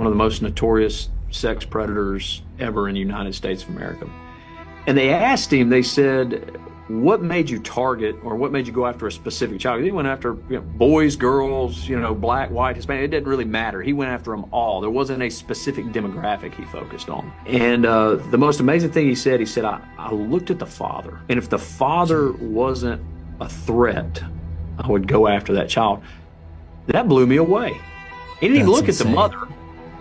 of the most notorious sex predators ever in the United States of America. And they asked him, they said, what made you target or what made you go after a specific child? He went after boys, girls, black, white, Hispanic. It didn't really matter. He went after them all. There wasn't a specific demographic he focused on. And the most amazing thing he said, I looked at the father. And if the father wasn't a threat, I would go after that child. That blew me away. He didn't even look at the mother.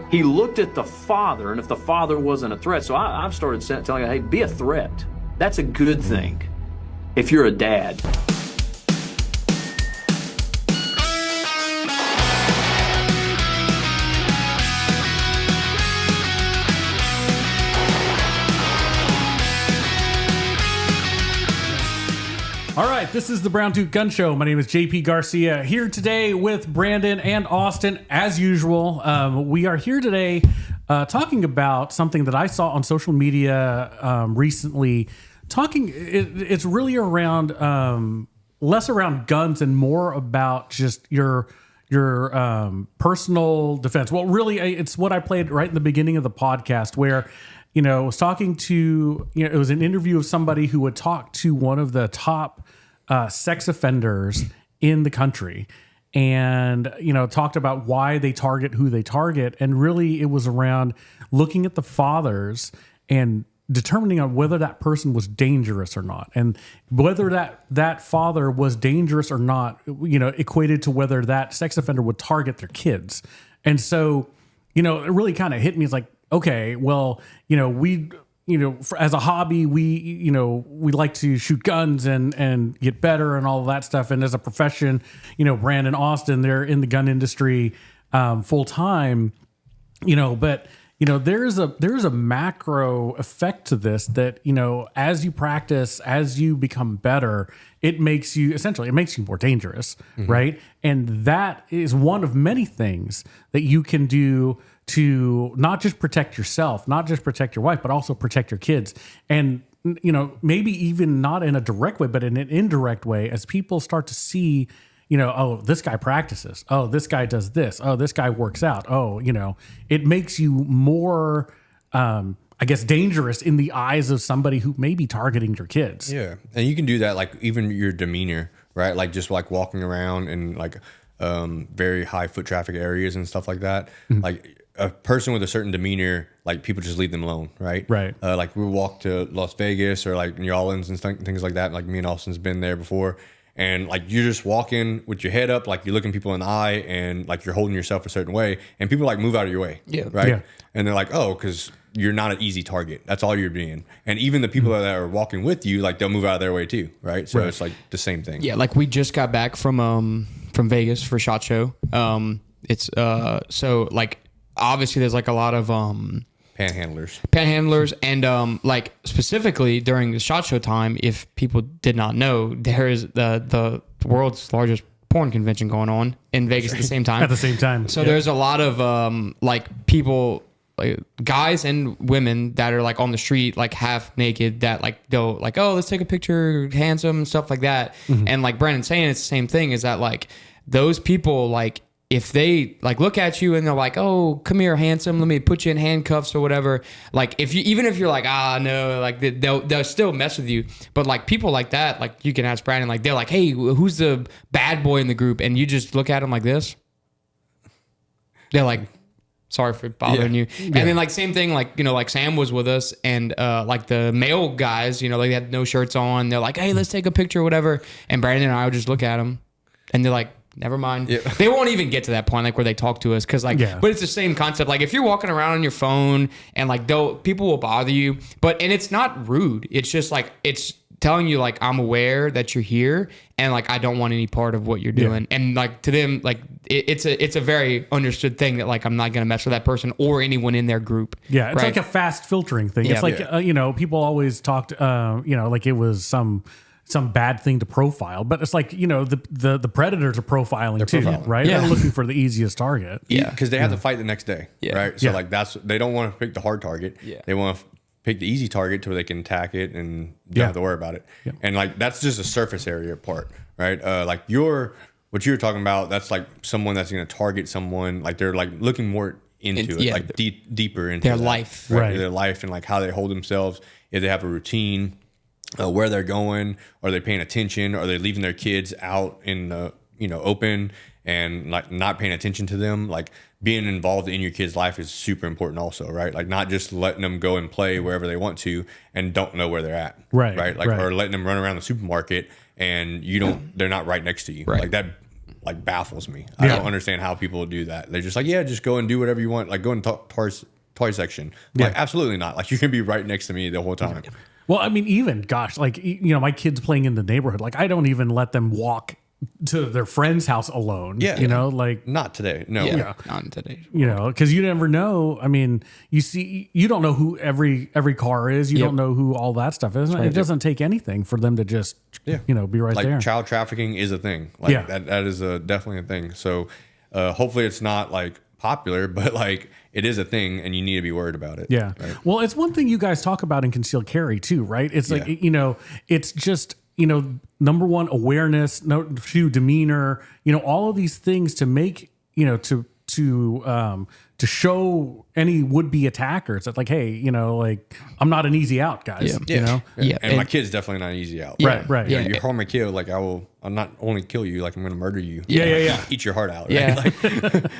He looked at the father, and if the father wasn't a threat. So I've started telling him, hey, be a threat. That's a good thing if you're a dad. All right, this is the Brown Duke Gun Show. My name is JP Garcia, here today with Brandon and Austin, as usual. We are here today talking about something that I saw on social media recently. It's really around, less around guns and more about just your personal defense. Well, really, it's what I played right in the beginning of the podcast where, I was talking to, it was an interview of somebody who would talk to one of the top sex offenders in the country and, talked about why they target who they target. And really it was around looking at the fathers and determining on whether that person was dangerous or not. And whether that father was dangerous or not, equated to whether that sex offender would target their kids. And so, it really kind of hit me. It's like, okay, well, we, as a hobby, we like to shoot guns and get better and all of that stuff. And as a profession, Brandon, Austin, they're in the gun industry full time, but there's a macro effect to this that, as you practice, as you become better, it makes you more dangerous, right? And that is one of many things that you can do to not just protect yourself, not just protect your wife, but also protect your kids. And, maybe even not in a direct way, but in an indirect way, as people start to see, oh, this guy practices. Oh, this guy does this. Oh, this guy works out. Oh, it makes you more, dangerous in the eyes of somebody who may be targeting your kids. Yeah. And you can do that, like even your demeanor, right? Like just like walking around in like very high foot traffic areas and stuff like that. Mm-hmm. Like a person with a certain demeanor, like people just leave them alone, right? Right. Like we walk to Las Vegas or like New Orleans and things like that. Like me and Austin's been there before. And like you're just walking with your head up, like you're looking people in the eye and like you're holding yourself a certain way. And people like move out of your way. Yeah. Right. Yeah. And they're like, oh, because you're not an easy target. That's all you're being. And even the people that are walking with you, like they'll move out of their way too. Right. So it's like the same thing. Yeah. Like we just got back from Vegas for SHOT Show. It's so like obviously there's like a lot of panhandlers and like specifically during the SHOT Show time, if people did not know, there is the world's largest porn convention going on in Vegas at the same time. At the same time. So there's a lot of like people, like guys and women that are like on the street, like half naked, that like they'll like, oh, let's take a picture, handsome, stuff like that. Mm-hmm. And like Brandon's saying, it's the same thing, is that like those people, like if they like look at you and they're like, oh, come here, handsome, let me put you in handcuffs or whatever. Like if you're like, no, like they'll still mess with you. But like people like that, like you can ask Brandon, like they're like, hey, who's the bad boy in the group? And you just look at them like this. They're like, sorry for bothering you. And then like same thing, like, like Sam was with us and like the male guys, they had no shirts on. They're like, hey, let's take a picture or whatever. And Brandon and I would just look at them and they're like, never mind. Yeah. They won't even get to that point, like where they talk to us, because like, but it's the same concept. Like if you're walking around on your phone and like people will bother you, and it's not rude. It's just like it's telling you like I'm aware that you're here and like I don't want any part of what you're doing. And like to them, like it's a very understood thing that like I'm not gonna mess with that person or anyone in their group. Yeah, it's like a fast filtering thing. It's like people always talked, like it was some bad thing to profile, but it's like, the predators are profiling too, right? Yeah. They're looking for the easiest target. Yeah. Because they have to fight the next day, right? So like they don't want to pick the hard target. Yeah. They want to pick the easy target to where they can attack it and don't have to worry about it. Yeah. And like, that's just a surface area part, right? Like what you're talking about, that's like someone that's going to target someone, like they're like looking more into it, yeah, like deeper into their that, life. Right. Their life and like how they hold themselves, if they have a routine, where they're going, are they paying attention, are they leaving their kids out in the open and like not paying attention to them. Like being involved in your kid's life is super important also, right? Like not just letting them go and play wherever they want to and don't know where they're at, right? Like right. or letting them run around the supermarket and they're not right next to you, right. like that. Like baffles me. I don't understand how people do that. They're just like, yeah, just go and do whatever you want. Like go in toy section. Like absolutely not. Like you're gonna be right next to me the whole time. Well, I mean, even gosh, like my kids playing in the neighborhood, like I don't even let them walk to their friend's house alone. Yeah, like not today. No, Not today. Because you never know. I mean, you don't know who every car is. You don't know who all that stuff is. It doesn't take anything for them to just be right like there. child trafficking is a thing. Like that is definitely a thing. So hopefully it's not like popular, but like it is a thing and you need to be worried about it. Yeah. Right? Well, it's one thing you guys talk about in concealed carry too, right? It's like, it's just, number one, awareness, two, demeanor, all of these things to make, to show any would-be attackers that like, hey, like I'm not an easy out, guys. Yeah. Yeah. And my kid's definitely not easy out. Right. Yeah. You harm my kid, like I'll not only kill you, like I'm going to murder you. Yeah. Eat your heart out. Right? Yeah. Like,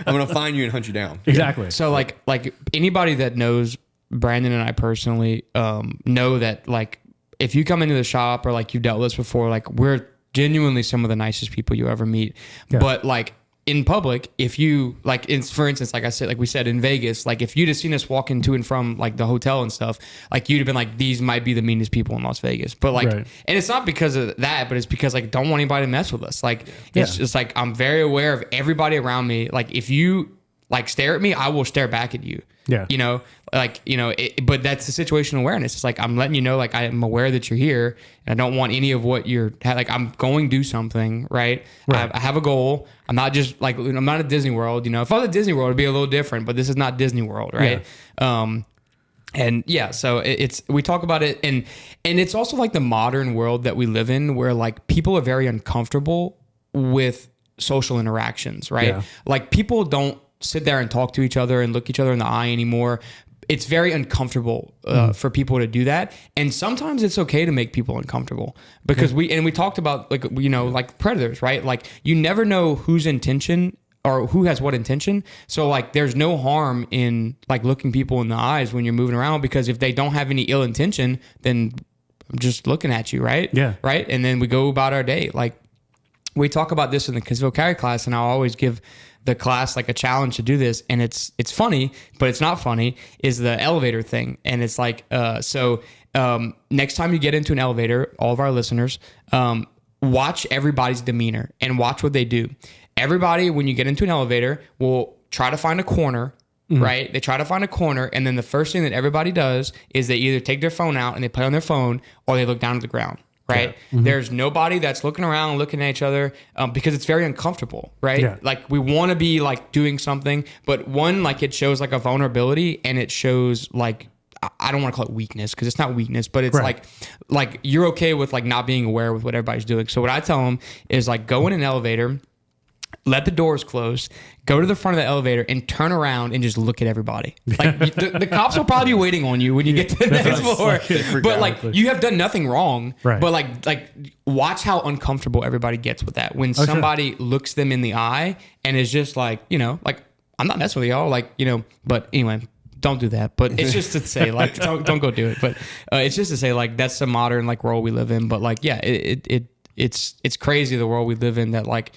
I'm going to find you and hunt you down. Exactly. So like anybody that knows Brandon and I personally know that like if you come into the shop or like you've dealt with us before, like we're genuinely some of the nicest people you ever meet. Yeah. But like in public, if you like, for instance, like I said, like we said in Vegas, like if you'd have seen us walking to and from like the hotel and stuff, like you'd have been like, these might be the meanest people in Las Vegas. But like, and it's not because of that, but it's because like don't want anybody to mess with us. Like it's just like I'm very aware of everybody around me. Like if you like stare at me, I will stare back at you. Yeah. But that's the situational awareness. It's like, I'm letting you know, like, I am aware that you're here and I don't want any of what you're like, I'm going to do something, right? I have a goal. I'm not just like, I'm not at Disney World, if I was at Disney World, it'd be a little different, but this is not Disney World. Right. Yeah. So we talk about it and it's also like the modern world that we live in where like people are very uncomfortable with social interactions, right? Yeah. Like people don't sit there and talk to each other and look each other in the eye anymore. It's very uncomfortable for people to do that. And sometimes it's okay to make people uncomfortable because we talked about like, like predators, right? Like you never know whose intention or who has what intention. So like there's no harm in like looking people in the eyes when you're moving around because if they don't have any ill intention, then I'm just looking at you, right? Yeah. Right. And then we go about our day. Like we talk about this in the concealed carry class and I'll always give the class like a challenge to do this, and it's funny, but it's not funny, is the elevator thing. And it's like next time you get into an elevator, all of our listeners, watch everybody's demeanor and watch what they do. Everybody, when you get into an elevator, will try to find a corner, right? They try to find a corner, and then the first thing that everybody does is they either take their phone out and they play on their phone, or they look down at the ground. Right. Yeah. There's nobody that's looking around, looking at each other because it's very uncomfortable. Right. Yeah. Like we want to be like doing something, but one, like it shows like a vulnerability and it shows like, I don't want to call it weakness because it's not weakness, but it's like you're okay with like not being aware with what everybody's doing. So what I tell them is like go in an elevator, let the doors close, go to the front of the elevator and turn around and just look at everybody. Like the cops will probably be waiting on you when you get to the next floor. But like you have done nothing wrong. Right. But like watch how uncomfortable everybody gets with that. When somebody looks them in the eye and is just like, like I'm not messing with y'all. Like, but anyway, don't do that. But it's just to say like, don't go do it. But it's just to say like, that's the modern like world we live in. But like, yeah, it's crazy the world we live in that like,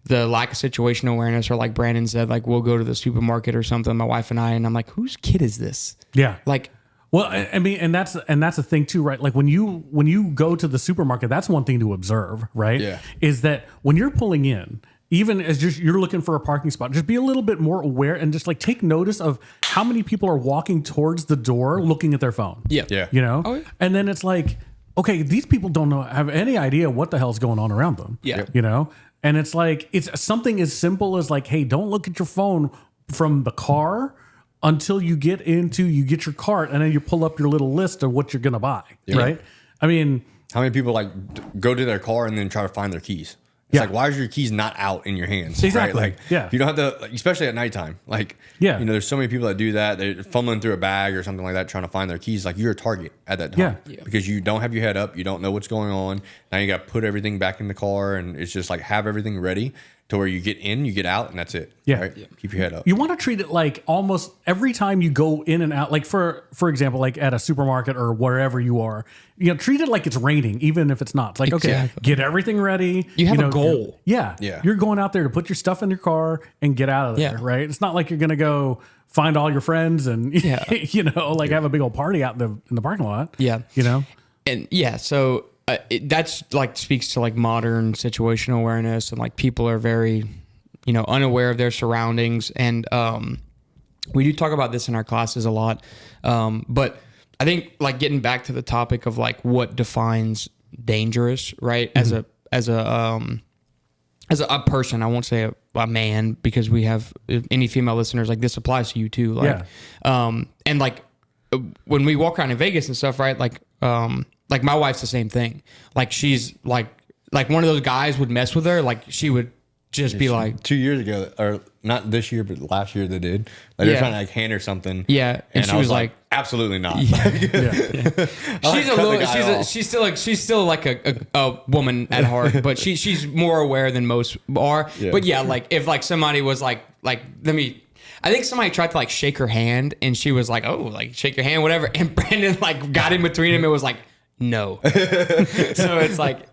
the lack of situational awareness, or like Brandon said, like we'll go to the supermarket or something, my wife and I, and I'm like, whose kid is this? Yeah. Like, well, I mean, and that's a thing too, right? Like when you go to the supermarket, that's one thing to observe, right? Yeah. Is that when you're pulling in, even as just you're looking for a parking spot, just be a little bit more aware and just like take notice of how many people are walking towards the door looking at their phone. Yeah. Yeah. Oh, yeah. And then it's like, okay, these people don't have any idea what the hell's going on around them. Yeah. And it's like, it's something as simple as like, hey, don't look at your phone from the car until you get your cart and then you pull up your little list of what you're going to buy. Yeah. Right. I mean, how many people like go to their car and then try to find their keys It's like, why is your keys not out in your hands? Exactly. Right? Like, you don't have to, like, especially at nighttime. Like, there's so many people that do that. They're fumbling through a bag or something like that, trying to find their keys. Like, you're a target at that time because you don't have your head up. You don't know what's going on. Now you got to put everything back in the car, and it's just like have everything ready to where you get in, you get out, and that's it. Right? Keep your head up. You want to treat it like almost every time you go in and out, like for example, like at a supermarket or wherever you are, treat it like it's raining, even if it's not. It's like, okay, get everything ready. You have a goal. Yeah. You're going out there to put your stuff in your car and get out of there, right? It's not like you're going to go find all your friends and, have a big old party out in the parking lot. Yeah. And so that's like speaks to like modern situational awareness, and like people are very, unaware of their surroundings. And we do talk about this in our classes a lot. But I think like getting back to the topic of like what defines dangerous, right? Mm-hmm. As a person, I won't say a man, because we have any female listeners, like this applies to you too. Like, and like when we walk around in Vegas and stuff, right? Like my wife's the same thing. Like she's like one of those guys would mess with her. Like she would just be like 2 years ago, or not this year, but last year they did. Like they're trying to like hand her something. Yeah. And she was like, absolutely not. She's still like a woman at heart, but she's more aware than most are. Yeah. But yeah, like if like somebody was like, I think somebody tried to like shake her hand, and she was like, oh, like shake your hand, whatever. And Brandon like got in between him and was like, no. So it's like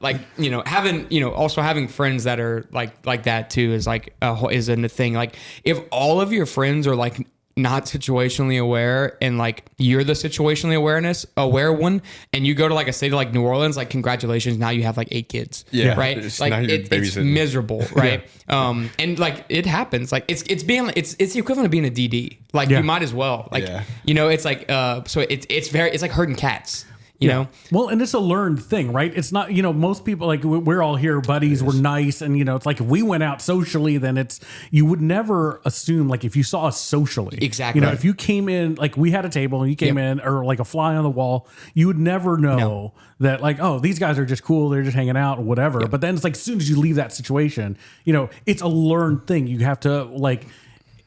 having also having friends that are like that too is like is a thing. Like if all of your friends are like not situationally aware, and like you're the situationally aware one, and you go to like a city like New Orleans, like congratulations, now you have like 8 kids. Right. It's miserable, right? And like it happens. Like it's the equivalent of being a DD. Like you might as well. Like it's like so it's like herding cats. You know? Well, and it's a learned thing, right? It's not, most people, like, we're all here, buddies, we're nice. And, it's like if we went out socially, then you would never assume, like, if you saw us socially. Exactly. If you came in, like, we had a table and you came in, or like a fly on the wall, you would never know that, like, oh, these guys are just cool, they're just hanging out or whatever. But then it's like, as soon as you leave that situation, it's a learned thing. You have to, like,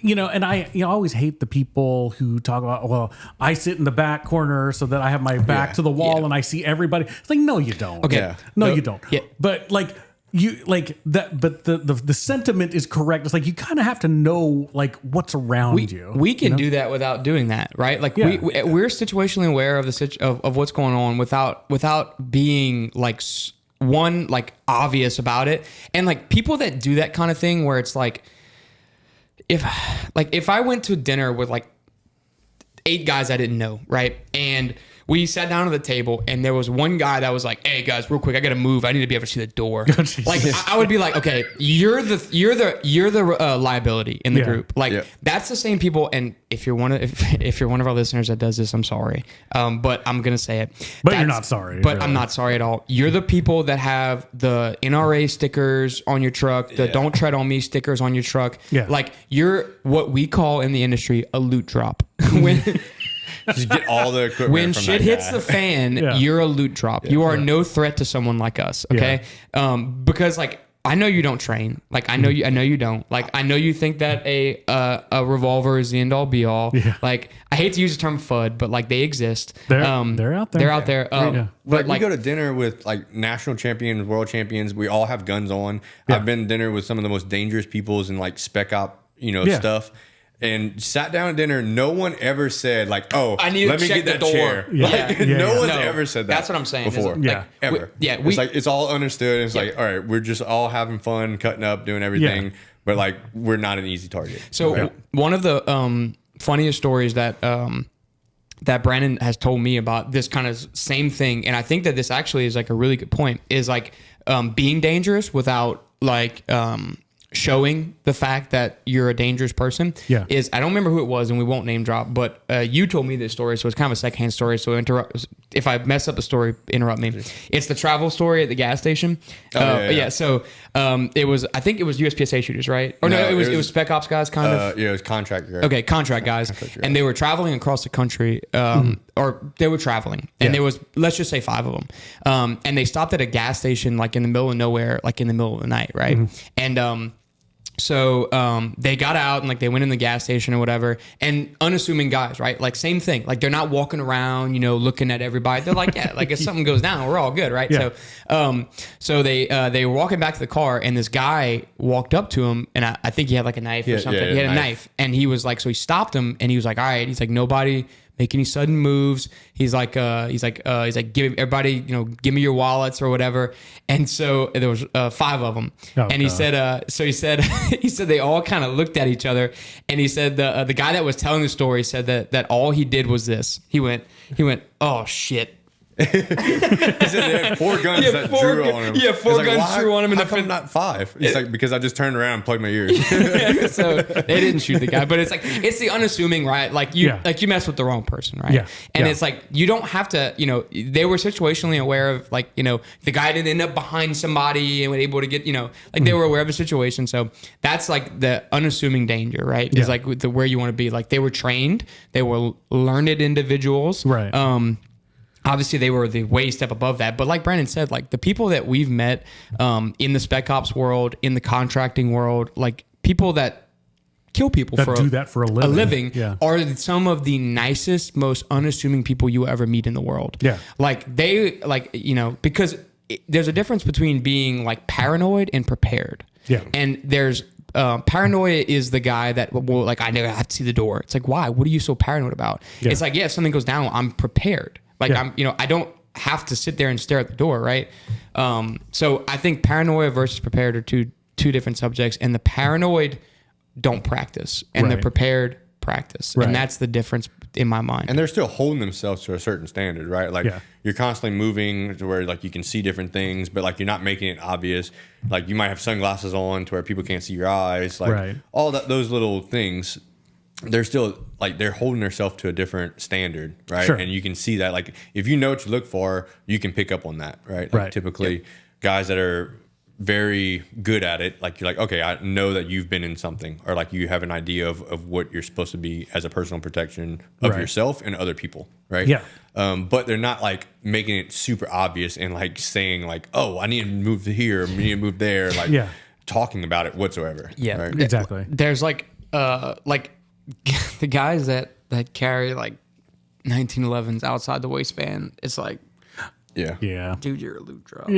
and I always hate the people who talk about, well, I sit in the back corner so that I have my back to the wall and I see everybody. It's like, no, you don't. Okay. Yeah. No, you don't. Yeah. But like you like that, but the sentiment is correct. It's like you kind of have to know like what's around you. We can do that without doing that, right? Like we're situationally aware of of what's going on without being like one like obvious about it. And like people that do that kind of thing where it's like, if I went to dinner with like 8 guys I didn't know, right? And we sat down at the table, and there was one guy that was like, "Hey guys, real quick, I gotta move. I need to be able to see the door." Like I would be like, "Okay, you're the liability in the group." Like that's the same people. And if you're one of our listeners that does this, I'm sorry, but I'm gonna say it. But you're not sorry. But really. I'm not sorry at all. You're the people that have the NRA stickers on your truck, the "Don't Tread on Me" stickers on your truck. Yeah. Like you're what we call in the industry a loot drop. When just get all the equipment. When from shit hits the fan, you're a loot drop. You are no threat to someone like us. Okay. Because like I know you don't train. Like I know you don't. Like I know you think that a revolver is the end all be all. Yeah. Like I hate to use the term FUD, but like they exist. They're out there. They're out there. But like we go to dinner with like national champions, world champions. We all have guns on. I've been to dinner with some of the most dangerous peoples in like spec op, stuff. And sat down at dinner. No one ever said like, "Oh, I need to check the door." Chair. No one's ever said that. That's what I'm saying before. Ever. It's like it's all understood. It's like, all right, we're just all having fun, cutting up, doing everything, but like we're not an easy target. So one of the funniest stories that that Brandon has told me about this kind of same thing, and I think that this actually is like a really good point, is like being dangerous without like showing the fact that you're a dangerous person is, I don't remember who it was and we won't name drop, but you told me this story, so it's kind of a secondhand story, so if I mess up the story, interrupt me. It's the travel story at the gas station. So it was, I think it was USPSA shooters, right? Or no, it was Spec Ops guys, kind of. Yeah, it was contract guys. Okay, contract guys, and they were traveling across the country, or they were traveling, and there was, let's just say 5 of them, and they stopped at a gas station like in the middle of nowhere, like in the middle of the night, right? And so they got out and like they went in the gas station or whatever, and unassuming guys, right? Like same thing. Like they're not walking around, looking at everybody. They're like, yeah, like if something goes down, we're all good, right? Yeah. So they were walking back to the car, and this guy walked up to him, and I think he had like a knife or something. He had a knife, and he was like, so he stopped him, and he was like, all right. He's like, nobody make any sudden moves. He's like, give everybody, give me your wallets or whatever. And so there was 5 of them, and he said, he said they all kind of looked at each other, and he said the guy that was telling the story said that all he did was this. He went, oh shit. He said they had 4 guns that drew on him. Yeah, 4 guns drew on him. How come not 5? He's like, because I just turned around and plugged my ears. So they didn't shoot the guy, but it's like, it's the unassuming, right? Like you mess with the wrong person, right? Yeah. And it's like, you don't have to, they were situationally aware of like, the guy didn't end up behind somebody and was able to get, like they were aware of the situation. So that's like the unassuming danger, right? It's like where you want to be. Like they were trained, they were learned individuals. Right. Obviously, they were the way step above that. But like Brandon said, like the people that we've met in the Spec Ops world, in the contracting world, like people that kill people that do that for a living, are some of the nicest, most unassuming people you will ever meet in the world. Yeah. Like they, because there's a difference between being like paranoid and prepared. Yeah. And there's paranoia is the guy that will like, I have to see the door. It's like, why? What are you so paranoid about? Yeah. It's like, if something goes down, I'm prepared. Like I don't have to sit there and stare at the door, right? So I think paranoia versus prepared are two different subjects, and the paranoid don't practice, and the prepared practice, and that's the difference in my mind. And they're still holding themselves to a certain standard, right? Like you're constantly moving to where like you can see different things, but like you're not making it obvious. Like you might have sunglasses on to where people can't see your eyes, like all those little things. They're still like they're holding themselves to a different standard, right? Sure. And you can see that, like if you know what you look for, you can pick up on that, right? Like typically, guys that are very good at it, like you're like, okay, I know that you've been in something, or like you have an idea of what you're supposed to be as a personal protection of yourself and other people, right? Yeah. But they're not like making it super obvious and like saying like, oh, I need to move to here, I need to move there, like talking about it whatsoever. Yeah, right? Exactly. There's like the guys that carry like 1911s outside the waistband. It's like, dude, you're a loot drop.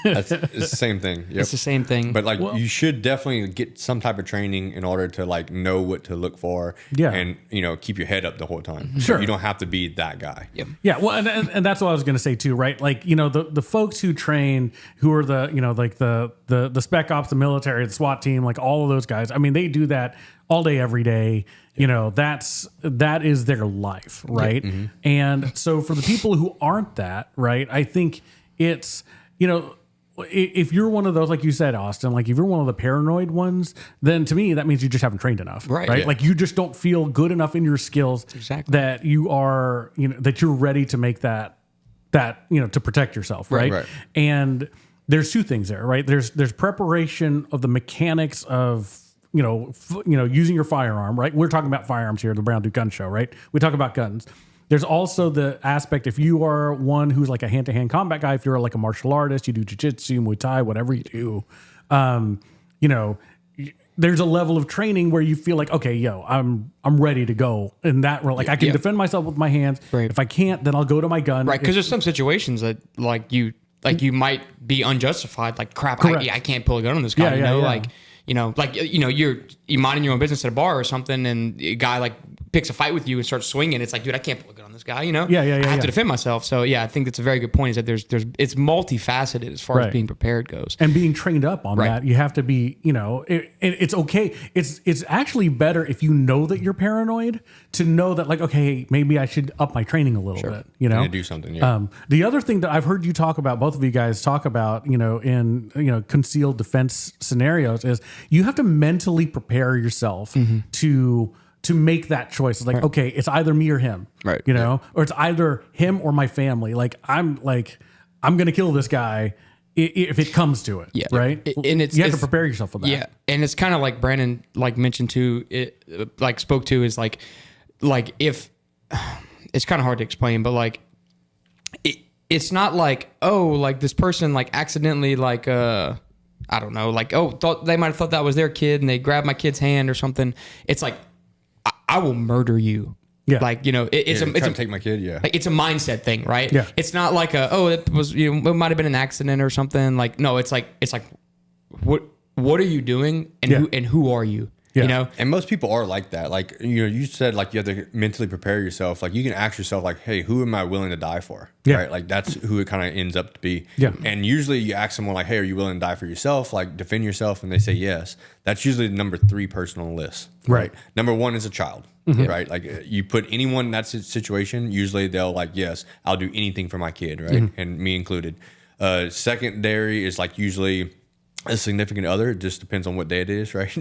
It's the same thing. Yep. It's the same thing. But like you should definitely get some type of training in order to like know what to look for. And keep your head up the whole time. Sure. You don't have to be that guy. Yep. Yeah. Well, and that's what I was going to say too, right? Like the folks who train, who are the like the Spec Ops, the military, the SWAT team, like all of those guys. I mean, they do that all day, every day. That is their life, right? Mm-hmm. And so for the people who aren't that, right, I think it's, if you're one of those, like you said, Austin, like if you're one of the paranoid ones, then to me, that means you just haven't trained enough, right? Yeah. Like you just don't feel good enough in your skills that you are, that you're ready to make that, to protect yourself, right? And there's 2 things there, right? There's preparation of the mechanics of, using your firearm, right? We're talking about firearms here, the Brown Duke Gun Show, right? We talk about guns. There's also the aspect, if you are one who's like a hand-to-hand combat guy, if you're like a martial artist, you do jiu-jitsu, Muay Thai, whatever you do, there's a level of training where you feel like, okay, I'm ready to go. And that, like, I can defend myself with my hands. Right. If I can't, then I'll go to my gun. Right, because there's some situations that you might be unjustified. Like, crap, I can't pull a gun on this guy. You're minding your own business at a bar or something, and a guy like picks a fight with you and starts swinging. It's like, dude, I can't pull a gun on this guy. I have to defend myself. So I think that's a very good point. Is that it's multifaceted as far as being prepared goes, and being trained up on that. You have to be, it's okay. It's actually better if you know that you're paranoid to know that, like, okay, maybe I should up my training a little bit. And do something. Yeah. The other thing that I've heard you talk about, both of you guys talk about, in concealed defense scenarios, is you have to mentally prepare yourself to to make that choice. It's like, okay, it's either me or him, Right. you know, or it's either him or my family. Like, I'm going to kill this guy if it comes to it. Yeah. Right. And you have to prepare yourself for that. Yeah. And it's kind of like Brandon like mentioned too, it like spoke to is like if it's kind of hard to explain, but like it's not like, oh, like this person like accidentally like I don't know, like, oh, they might have thought that was their kid and they grabbed my kid's hand or something. It's like, I will murder you. Yeah. Like, you know, it's Trying to take my kid. Yeah. like, it's a mindset thing, right? Yeah. It's not like it was, you know, it might've been an accident or something. Like, no, it's like, what are you doing? And who are you? Yeah. You know? And most people are like that. Like, you know, you said like you have to mentally prepare yourself. Like you can ask yourself like, hey, who am I willing to die for? Yeah. Right. Like that's who it kind of ends up to be. Yeah. And usually you ask someone like, hey, are you willing to die for yourself? Like defend yourself. And they say yes. That's usually the number 3 person on the list. Right. Number 1 is a child. Right. Like you put anyone in that situation, usually they'll like, yes, I'll do anything for my kid. Right. And me included. Secondary is like usually a significant other. It just depends on what day it is, right?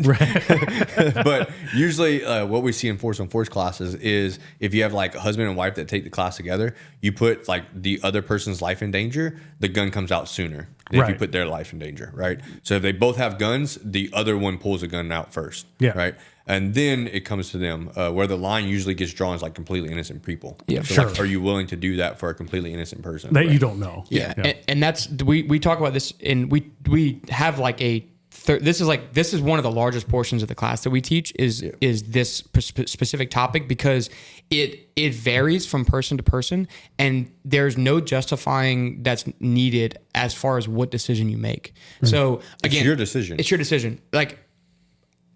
But usually what we see in force on force classes is if you have like a husband and wife that take the class together, you put like the other person's life in danger, the gun comes out sooner than if you put their life in danger, right? So if they both have guns, the other one pulls a gun out first, right? And then it comes to them where the line usually gets drawn is like completely innocent people. Yeah, so like, are you willing to do that for a completely innocent person? That you don't know. Yeah. And that's, we talk about this and we have like this is one of the largest portions of the class that we teach is this specific topic because it varies from person to person and there's no justifying that's needed as far as what decision you make. So again, it's your decision. It's your decision. Like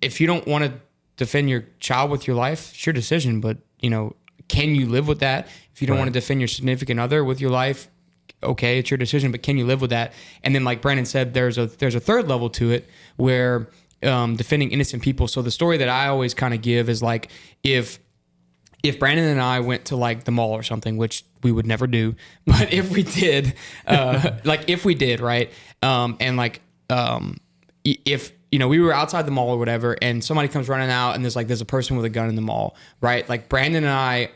if you don't want to defend your child with your life, it's your decision, but you know, can you live with that? If you don't want to defend your significant other with your life, okay, it's your decision, but can you live with that? And then like Brandon said, there's a third level to it where defending innocent people. So the story that I always kind of give is like if Brandon and I went to like the mall or something, which we would never do, but if we did, right? And like if you know, we were outside the mall or whatever, and somebody comes running out and there's a person with a gun in the mall, right? Like Brandon and I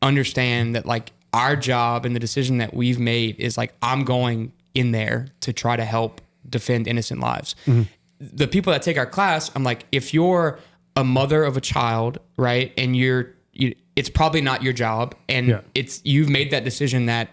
understand that like our job and the decision that we've made is like, I'm going in there to try to help defend innocent lives. The people that take our class, I'm like, if you're a mother of a child, right? And it's probably not your job. And you've made that decision that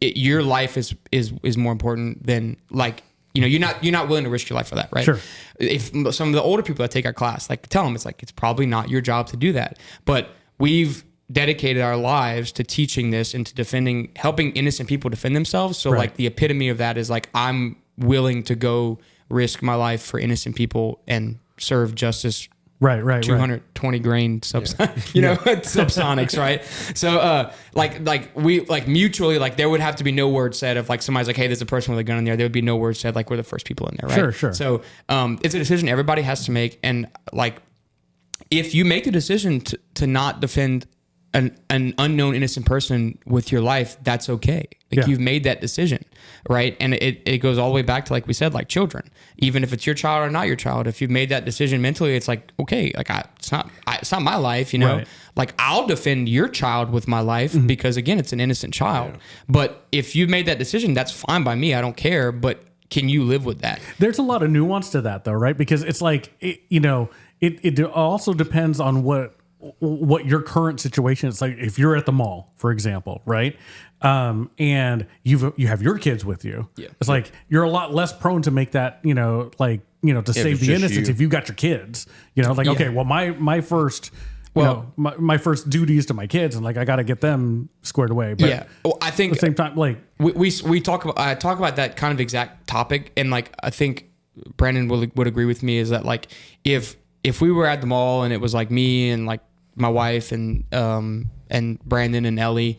your life is more important than like, you know, you're not willing to risk your life for that, right? Sure. If some of the older people that take our class, like tell them, it's like, it's probably not your job to do that. But we've dedicated our lives to teaching this and to helping innocent people defend themselves. So like the epitome of that is like, I'm willing to go risk my life for innocent people and serve justice. Right. 220 grain subsonics, right? So we mutually, like there would have to be no word said of like somebody's like, hey, there's a person with a gun in there. There would be no word said like we're the first people in there, right? Sure. So it's a decision everybody has to make. And like if you make the decision to not defend an unknown innocent person with your life, that's okay. Like you've made that decision, right? And it goes all the way back to, like we said, like children. Even if it's your child or not your child, if you've made that decision mentally, it's like, okay, like it's not my life, you know. Right. Like I'll defend your child with my life because again, it's an innocent child. But if you've made that decision, that's fine by me. I don't care. But can you live with that? There's a lot of nuance to that, though, right? Because it's like it also depends on what your current situation is. Like if you're at the mall, for example, right? And you have your kids with you. Yeah. It's like you're a lot less prone to make that, to save the innocents if you got your kids. Okay, well my first my first duty is to my kids, and like I got to get them squared away. But I think at the same time, like we talk about that kind of exact topic, and like I think Brandon would agree with me is that like if we were at the mall and it was like me and like my wife and Brandon and Ellie,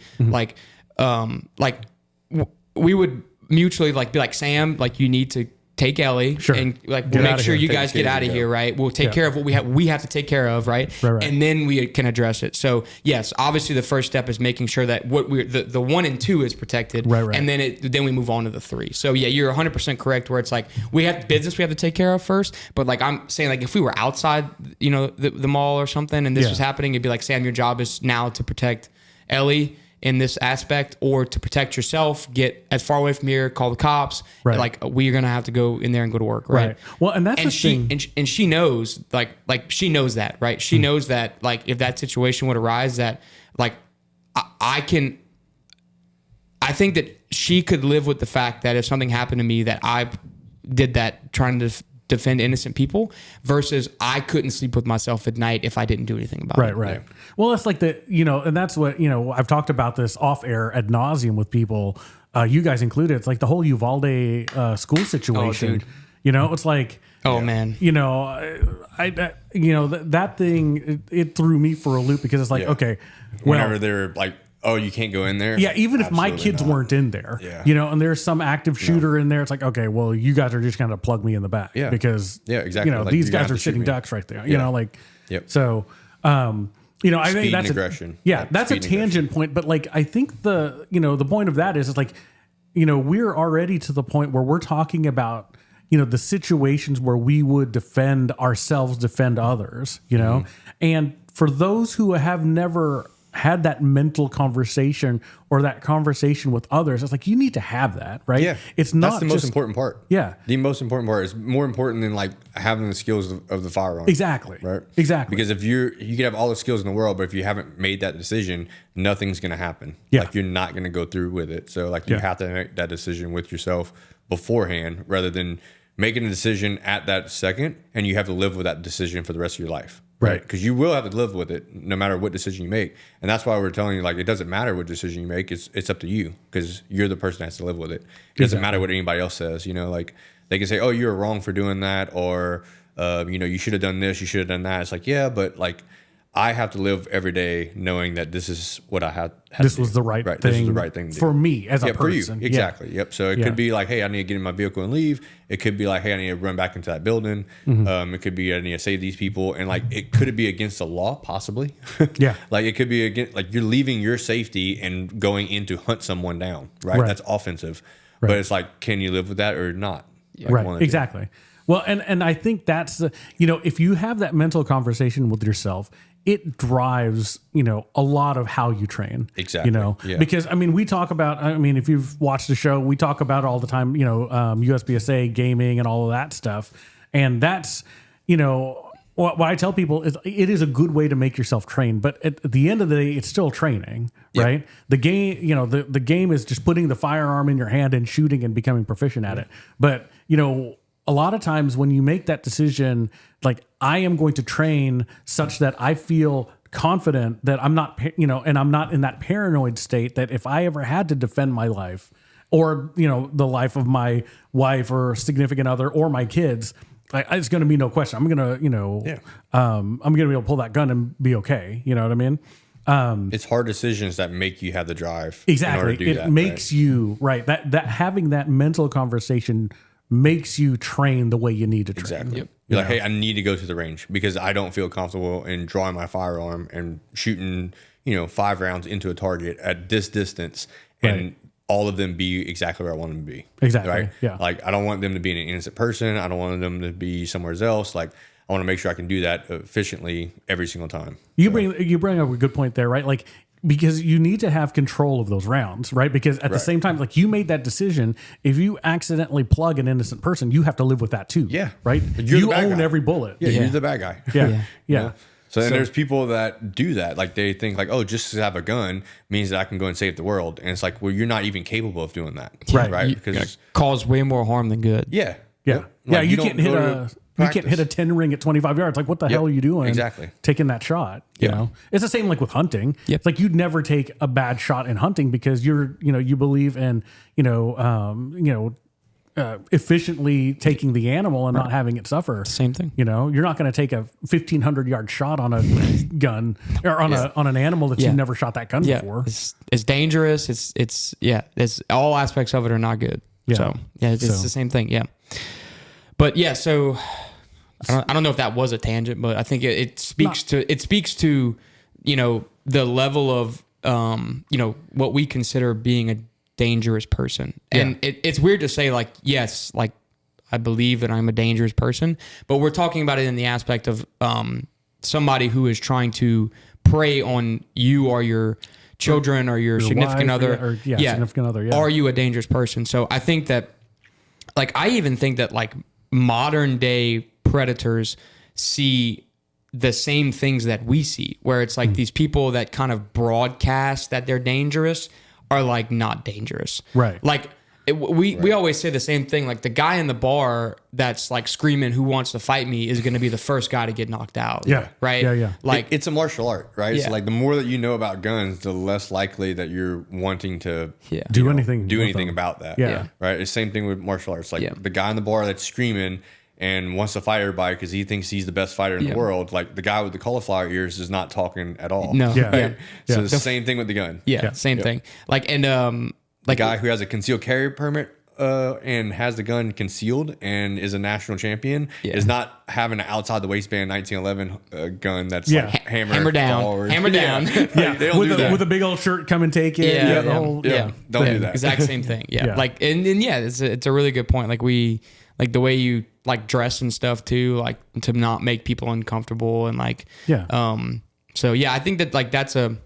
we would mutually like be like, Sam, like you need to take Ellie and like we'll make sure you guys get out of here, right? We'll take care of what we have to take care of, right? And then we can address it. So yes, obviously the first step is making sure that what we're the 1 and 2 is protected, and then we move on to the 3. So yeah, you're 100% correct. Where it's like we have business we have to take care of first, but like I'm saying, like if we were outside, the mall or something, and this was happening, it'd be like, Sam, your job is now to protect Ellie in this aspect, or to protect yourself, get as far away from here, call the cops. Like we're gonna have to go in there and go to work, right? Well, and that's thing. And she knows, like she knows that, right? She knows that, like if that situation would arise, that like I think that she could live with the fact that if something happened to me, that I did that trying to defend innocent people, versus I couldn't sleep with myself at night if I didn't do anything about it. Right. Well, it's like and that's what, I've talked about this off air ad nauseum with people, you guys included. It's like the whole Uvalde school situation. It's like, man, that thing, it threw me for a loop, because it's like, okay, whenever they're like, oh, you can't go in there. Yeah, even if my kids weren't in there, and there's some active shooter in there, it's like, okay, well, you guys are just going to plug me in the back, because exactly. Like, these guys are sitting ducks right there. So I think that's aggression. That's a tangent point, but like I think the point of that is it's like, we're already to the point where we're talking about the situations where we would defend ourselves, defend others, and for those who have never had that mental conversation or that conversation with others, it's like you need to have that, right? Yeah, it's not that's the most important part. Yeah, the most important part is more important than like having the skills of the firearm. Exactly. Right. Exactly. Because if you can have all the skills in the world, but if you haven't made that decision, nothing's going to happen. Yeah. Like you're not going to go through with it. So like you have to make that decision with yourself beforehand, rather than making a decision at that second, and you have to live with that decision for the rest of your life. Right. Because you will have to live with it no matter what decision you make. And that's why we're telling you, like, it doesn't matter what decision you make. It's up to you, because you're the person that has to live with it. It doesn't matter what anybody else says. Like they can say, oh, you're wrong for doing that. Or, you should have done this. You should have done that. It's like, yeah, but like I have to live every day knowing that this is what I had this was the right thing. This is the right thing to do. For me as a person. For you. Exactly. Yeah. Yep. So it could be like, hey, I need to get in my vehicle and leave. It could be like, hey, I need to run back into that building. It could be I need to save these people. And like it could be against the law, possibly. Yeah. Like it could be against, like you're leaving your safety and going in to hunt someone down. Right. That's offensive. Right. But it's like, can you live with that or not? Like, right. Exactly. Well, and I think that's the, if you have that mental conversation with yourself, it drives, a lot of how you train. Exactly. Because we talk about, if you've watched the show, we talk about it all the time, USPSA gaming and all of that stuff. And that's, what I tell people is it is a good way to make yourself train, but at the end of the day, it's still training, right? The game, the game is just putting the firearm in your hand and shooting and becoming proficient at it. But, a lot of times when you make that decision, like I am going to train such that I feel confident that I'm not, and I'm not in that paranoid state that if I ever had to defend my life or, the life of my wife or significant other or my kids, it's going to be no question. I'm going to, I'm going to be able to pull that gun and be okay. You know what I mean? It's hard decisions that make you have the drive. Exactly. In order to do that, makes you that having that mental conversation makes you train the way you need to train. Exactly. Yep. You're like, hey, I need to go to the range because I don't feel comfortable in drawing my firearm and shooting, 5 rounds into a target at this distance and all of them be exactly where I want them to be. Exactly. Right. Yeah. Like, I don't want them to be an innocent person. I don't want them to be somewhere else. Like, I want to make sure I can do that efficiently every single time. You bring up a good point there, right? Like, because you need to have control of those rounds, right? Because at the same time, like you made that decision, if you accidentally plug an innocent person, you have to live with that too. Yeah. Right? You own guy. every bullet. Yeah, you're the bad guy. Yeah. So then there's people that do that. Like they think like, oh, just to have a gun means that I can go and save the world. And it's like, well, you're not even capable of doing that. Right. Because cause way more harm than good. Yeah. Yeah. Like you can't hit a 10 ring at 25 yards. Like, what the hell are you doing? Exactly. Taking that shot. You know, it's the same like with hunting. Yep. It's like you'd never take a bad shot in hunting because you believe in, efficiently taking the animal and not having it suffer. Same thing. You're not going to take a 1,500 yard shot on a gun or on an animal that you've never shot that gun before. It's dangerous. It's all aspects of it are not good. Yeah. So yeah, it's the same thing. Yeah. But yeah, so I don't know if that was a tangent, but I think it speaks to the level of what we consider being a dangerous person. And it's weird to say like, yes, like I believe that I'm a dangerous person, but we're talking about it in the aspect of somebody who is trying to prey on you or your children or your significant wife, other. Significant other. Yeah. Are you a dangerous person? So I think that, like, I even think that like modern day predators see the same things that we see, where it's like these people that kind of broadcast that they're dangerous are like not dangerous. Right. Like we always say the same thing. Like the guy in the bar that's like screaming, "Who wants to fight me?" is going to be the first guy to get knocked out. Yeah. Right. Yeah. Like it's a martial art, right? Yeah. So like the more that you know about guns, the less likely that you're wanting to do anything about that. Yeah. Right. It's the same thing with martial arts. Like the guy in the bar that's screaming and wants to fight everybody because he thinks he's the best fighter in the world. Like the guy with the cauliflower ears is not talking at all. No. Yeah. Right? Yeah. So it's the same thing with the gun. Yeah. Same thing. Like The guy who has a concealed carry permit and has the gun concealed and is a national champion is not having an outside the waistband 1911 gun that's like hammer down. Yeah. They don't do that. With a big old shirt, come and take it. Don't do that. Exact same thing. Yeah. Like, and it's a really good point. Like like the way you like dress and stuff too, like to not make people uncomfortable and like, so yeah, I think that like that's a,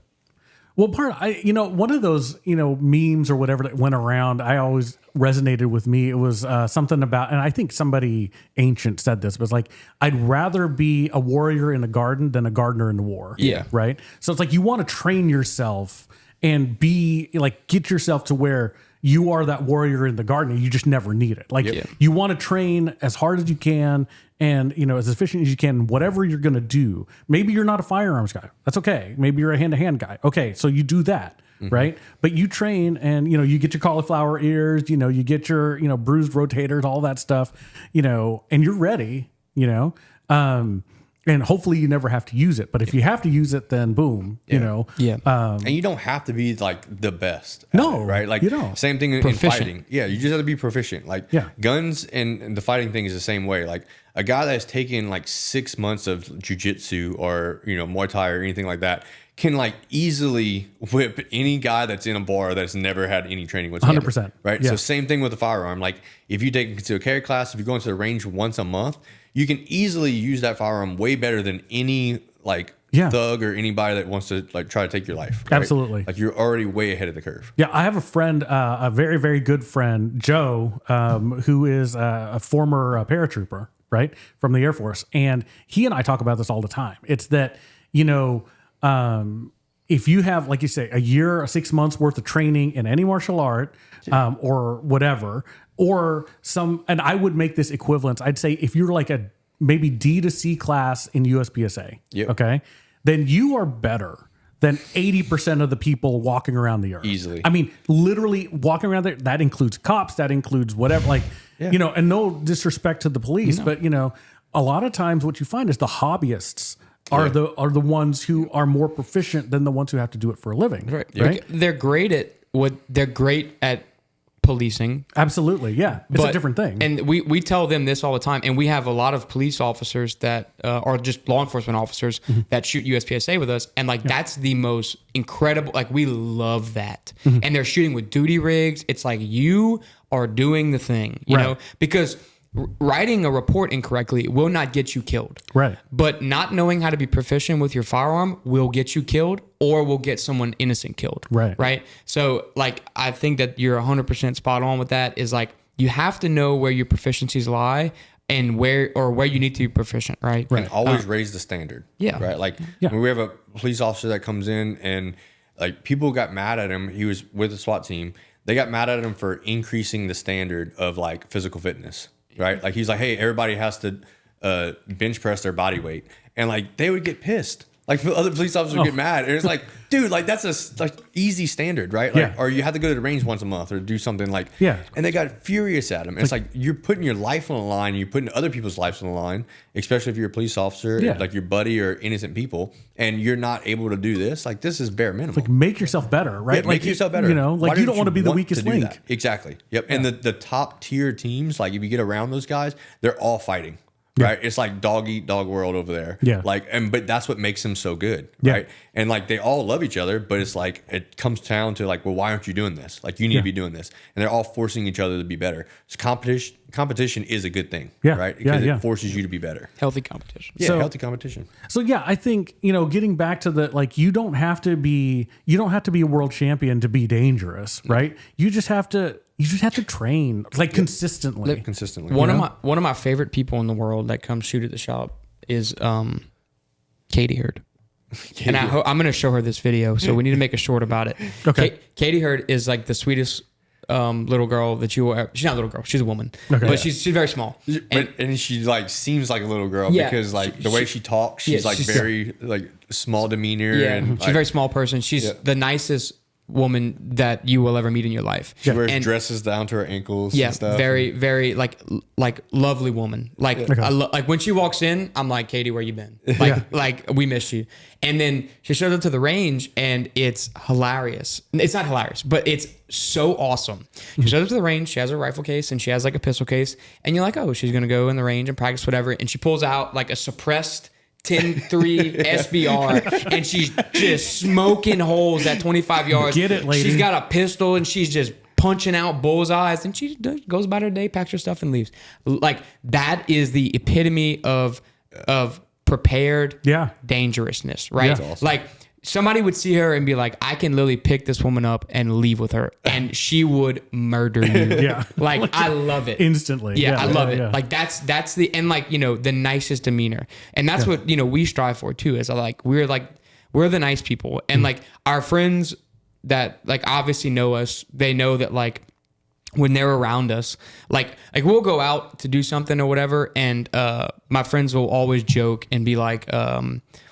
well, one of those, memes or whatever that went around, I always resonated with me. It was something about, and I think somebody ancient said this, but it's like, I'd rather be a warrior in the garden than a gardener in the war. Yeah. Right. So it's like, you want to train yourself and be like, get yourself to where you are that warrior in the garden. You just never need it. Like you want to train as hard as you can and, as efficient as you can, whatever you're going to do. Maybe you're not a firearms guy. That's okay. Maybe you're a hand-to-hand guy. Okay. So you do that. Right. But you train and, you get your cauliflower ears, you get your, bruised rotators, all that stuff, and you're ready, and hopefully you never have to use it. But if you have to use it, then boom, and you don't have to be like the best. No, right? Like you don't. Same thing in fighting. Yeah, you just have to be proficient. Like guns and the fighting thing is the same way. Like a guy that's taken like 6 months of jujitsu or Muay Thai or anything like that can like easily whip any guy that's in a bar that's never had any training whatsoever. 100%. Right. Yeah. So same thing with the firearm. Like if you take concealed carry class, if you go into the range once a month, you can easily use that firearm way better than any like thug or anybody that wants to like try to take your life. Right? Absolutely. Like you're already way ahead of the curve. Yeah, I have a friend, a very, very good friend, Joe, who is a former paratrooper, right, from the Air Force. And he and I talk about this all the time. It's that, if you have, like you say, a year or 6 months worth of training in any martial art or whatever, or and I would make this equivalence. I'd say if you're like a maybe D to C class in USPSA, okay, then you are better than 80% of the people walking around the earth. Easily. I mean, literally walking around there, that includes cops, that includes whatever, like, and no disrespect to the police, but, a lot of times what you find is the hobbyists are the ones who are more proficient than the ones who have to do it for a living. Right. They're great at policing. Absolutely. Yeah. It's a different thing. And we tell them this all the time. And we have a lot of police officers that are just law enforcement officers that shoot USPSA with us. And like, that's the most incredible, like we love that. And they're shooting with duty rigs. It's like, you are doing the thing, you know, because writing a report incorrectly will not get you killed. Right. But not knowing how to be proficient with your firearm will get you killed or will get someone innocent killed. Right. Right. So like, I think that you're 100% spot on with that. Is like, you have to know where your proficiencies lie and where you need to be proficient. Right. And always raise the standard. Yeah. Right. Like when we have a police officer that comes in and like people got mad at him. He was with the SWAT team. They got mad at him for increasing the standard of like physical fitness. Right. Like he's like, hey, everybody has to bench press their body weight. And like they would get pissed. Like other police officers get mad, and it's like, dude, like that's a like easy standard, right? Like, or you have to go to the range once a month or do something like, And they got furious at him. It's like you're putting your life on the line, you're putting other people's lives on the line, especially if you're a police officer, like your buddy or innocent people, and you're not able to do this. Like this is bare minimum. Like make yourself better, right? Yeah, make yourself better. You know, like you don't want to be the weakest link. That? Exactly. Yep. And the top tier teams, like if you get around those guys, they're all fighting. Right, it's like dog eat dog world over there. Yeah, like but that's what makes them so good, right? And like they all love each other, but it's like it comes down to like, well, why aren't you doing this? Like you need to be doing this, and they're all forcing each other to be better. So competition is a good thing, right? Because it forces you to be better. Healthy competition. Yeah, healthy competition. So I think getting back to the like, you don't have to be a world champion to be dangerous, right? You just have to train like consistently. One of my favorite people in the world that comes shoot at the shop is Katie Hurd. And I'm going to show her this video, so we need to make a short about it. Okay. Katie Hurd is like the sweetest little girl that you will ever. She's not a little girl, she's a woman. Okay. But she's very small. And she like seems like a little girl because like the way she talks, she's like very like small demeanor. Yeah, and she's a very small person. She's the nicest woman that you will ever meet in your life. She wears dresses down to her ankles. Yeah, and stuff. very, very like lovely woman. Like like when she walks in, I'm like, Katie, where you been? Like we missed you. And then she shows up to the range, and it's hilarious. It's not hilarious, but it's so awesome. She shows up to the range. She has a rifle case and she has like a pistol case, and you're like, oh, she's gonna go in the range and practice whatever. And she pulls out like a suppressed 10-3 SBR, and she's just smoking holes at 25 yards. Get it, lady. She's got a pistol, and she's just punching out bullseyes, and she goes about her day, packs her stuff, and leaves. Like that is the epitome of prepared dangerousness, right? Awesome. Like somebody would see her and be like, I can literally pick this woman up and leave with her, and she would murder you. Like I love it instantly. I love it. Like that's the, and like, the nicest demeanor, and that's what, we strive for too, is like, we're the nice people, and like our friends that like obviously know us, they know that like when they're around us, like we'll go out to do something or whatever, and my friends will always joke and be like,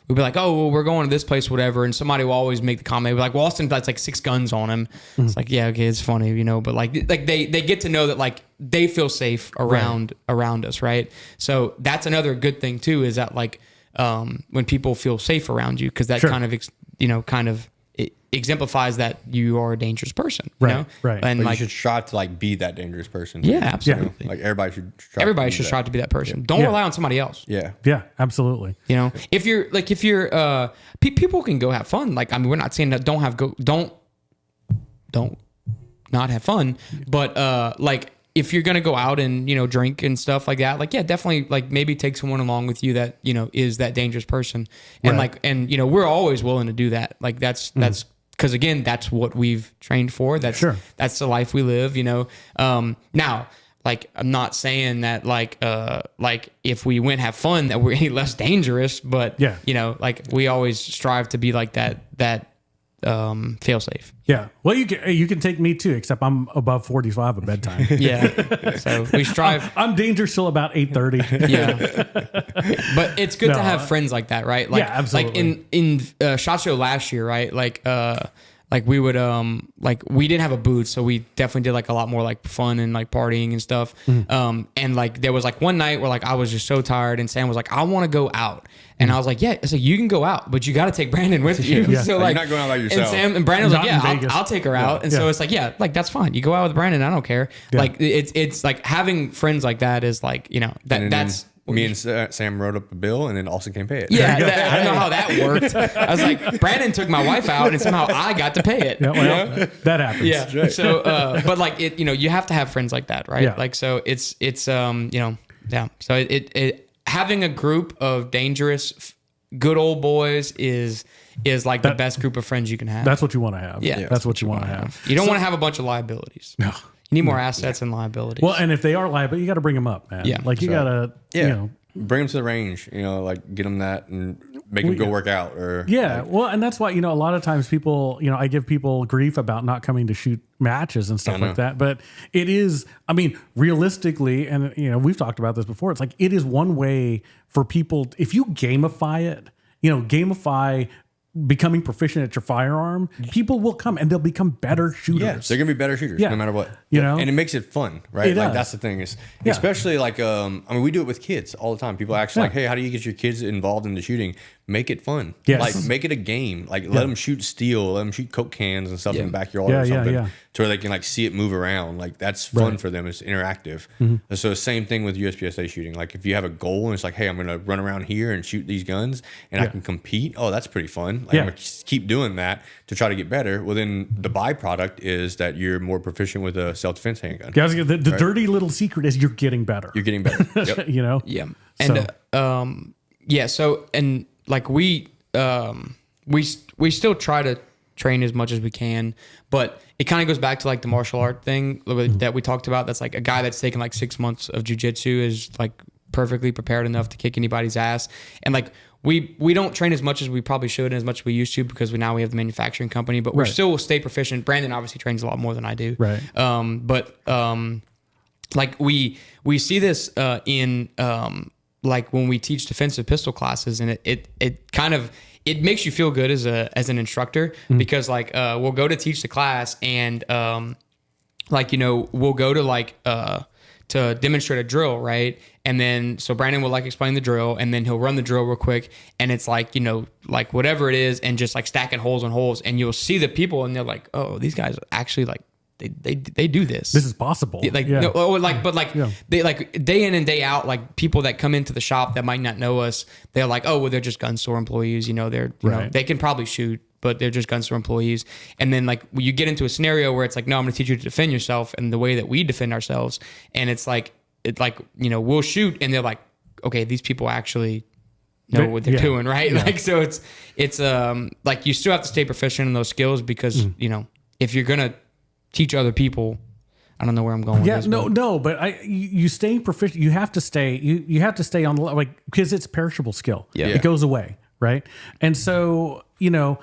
we'll be like, oh, well, we're going to this place, whatever. And somebody will always make the comment, like, well, Austin has like 6 guns on him. It's like, yeah, okay, it's funny, but like they get to know that like they feel safe around us, right? So that's another good thing too, is that like when people feel safe around you, because that kind of it exemplifies that you are a dangerous person, right? And but like you should strive to like be that dangerous person. Yeah, absolutely. Like everybody should strive to be that person. Don't rely on somebody else. Yeah, absolutely. If you're people can go have fun. Like, I mean, we're not saying that don't not have fun, but like if you're gonna go out and drink and stuff like that, like definitely like maybe take someone along with you that is that dangerous person, and we're always willing to do that. Like that's because again, that's what we've trained for. That's the life we live. Now, like I'm not saying that like if we went have fun that we're any less dangerous, but like we always strive to be like that fail safe. Yeah. Well, you can take me too, except I'm above 45 at bedtime. So we strive. I'm dangerous till about 8:30. But it's good to have friends like that, right? Like, absolutely. Like in SHOT Show last year, right? Like we would like we didn't have a booth, so we definitely did like a lot more like fun and like partying and stuff. And like there was like one night where like I was just so tired, and Sam was like, I want to go out. And I was like, yeah, it's like you can go out, but you got to take Brandon with you. So like, you're not going out by yourself. And Sam and Brandon was like, yeah, I'll take her out. And so it's like, yeah, like that's fine. You go out with Brandon, I don't care. Like it's like having friends like that is like, that's. Me and Sam wrote up a bill, and then Austin came pay it. Yeah, I don't know how that worked. I was like, Brandon took my wife out, and somehow I got to pay it. That happens. Yeah. Right. So, but like it, you have to have friends like that, right? Yeah. Like, so it's yeah. So it having a group of dangerous, good old boys is like the best group of friends you can have. That's what you want to have. Yeah, that's what you want to have. You don't want to have a bunch of liabilities. No. You need more assets and liabilities. Well, and if they are liable, you got to bring them up, man. Yeah. Like you got to, bring them to the range, like get them that and make them go work out. Or well, and that's why, a lot of times people, I give people grief about not coming to shoot matches and stuff like that. But it is, I mean, realistically, and, we've talked about this before, it's like it is one way for people, if you gamify it, gamify becoming proficient at your firearm, people will come and they'll become better shooters. Yeah, they're gonna be better shooters no matter what. And it makes it fun, right? It like does. that's the thing is, especially like we do it with kids all the time. People actually like, hey, how do you get your kids involved in the shooting? Make it fun. Yes. Like make it a game. Like let them shoot steel, let them shoot Coke cans and stuff in the backyard or something, to where they can like see it move around. Like that's fun for them. It's interactive. And so the same thing with USPSA shooting. Like if you have a goal and it's like, hey, I'm gonna run around here and shoot these guns and I can compete. Oh, that's pretty fun. Like I'm gonna keep doing that to try to get better. Well, then the byproduct is that you're more proficient with a self-defense handgun. Guys, the dirty little secret is you're getting better. You're getting better. Yep. Yeah. And so and like we still try to train as much as we can, but it kind of goes back to like the martial art thing that we talked about. That's like a guy that's taken like 6 months of jiu-jitsu is like perfectly prepared enough to kick anybody's ass. And like we don't train as much as we probably should and as much as we used to because now we have the manufacturing company, but we still stay proficient. Brandon obviously trains a lot more than I do. Right. Like we see this in like when we teach defensive pistol classes, and it kind of it makes you feel good as an instructor because like we'll go to teach the class and we'll go to like to demonstrate a drill, right? And then so Brandon will like explain the drill and then he'll run the drill real quick and it's like, like whatever it is and just like stacking holes on holes, and you'll see the people and they're like, oh, these guys actually like they do this. This is possible. Like they like day in and day out, like people that come into the shop that might not know us, they're like, oh, well, they're just gun store employees. They're they can probably shoot, but they're just gun store employees. And then like you get into a scenario where it's like, no, I'm going to teach you to defend yourself and the way that we defend ourselves. And it's like we'll shoot and they're like, okay, these people actually know what they're doing, right? Yeah. Like so it's like you still have to stay proficient in those skills because if you're gonna teach other people, I don't know where I'm going with this. But you staying proficient, you have to stay you have to stay on the like because it's perishable skill. Yeah. It goes away, right? And so, the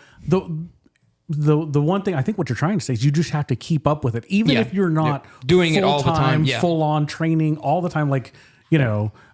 one thing I think what you're trying to say is you just have to keep up with it, even if you're not doing it all the time, full on training all the time. Like,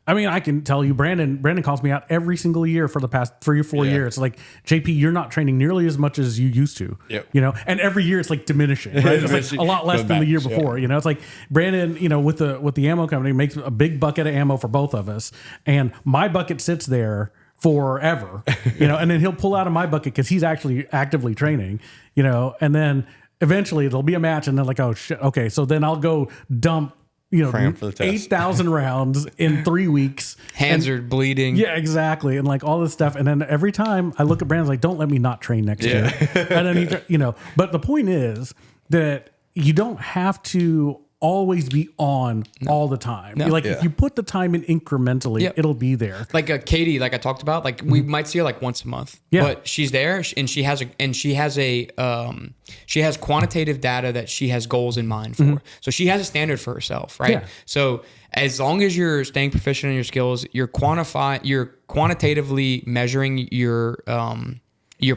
I mean, I can tell you, Brandon calls me out every single year for the past 3 or 4 years. It's like, JP, you're not training nearly as much as you used to. Yep. And every year it's like diminishing, right? It's like a lot less than the year before. It's like Brandon, with the ammo company makes a big bucket of ammo for both of us, and my bucket sits there forever, and then he'll pull out of my bucket because he's actually actively training, and then eventually there'll be a match, and then like, oh shit, okay, so then I'll go dump 8,000 rounds in 3 weeks. Hands are bleeding. Yeah, exactly. And like all this stuff. And then every time I look at Brandon's like, don't let me not train next year. And then but the point is that you don't have to always be on all the time. If you put the time in incrementally, it'll be there. Like Katie, like I talked about, like we might see her like once a month, but she's there and she has quantitative data that she has goals in mind for. So she has a standard for herself, right? Yeah. So as long as you're staying proficient in your skills, you're quantitatively measuring your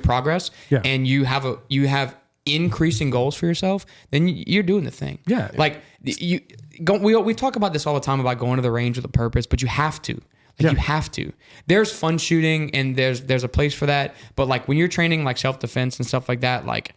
progress, and you have increasing goals for yourself, then you're doing the thing. Yeah. Like we talk about this all the time about going to the range with a purpose, but you have to. You have to. There's fun shooting and there's a place for that, but like when you're training like self-defense and stuff like that, like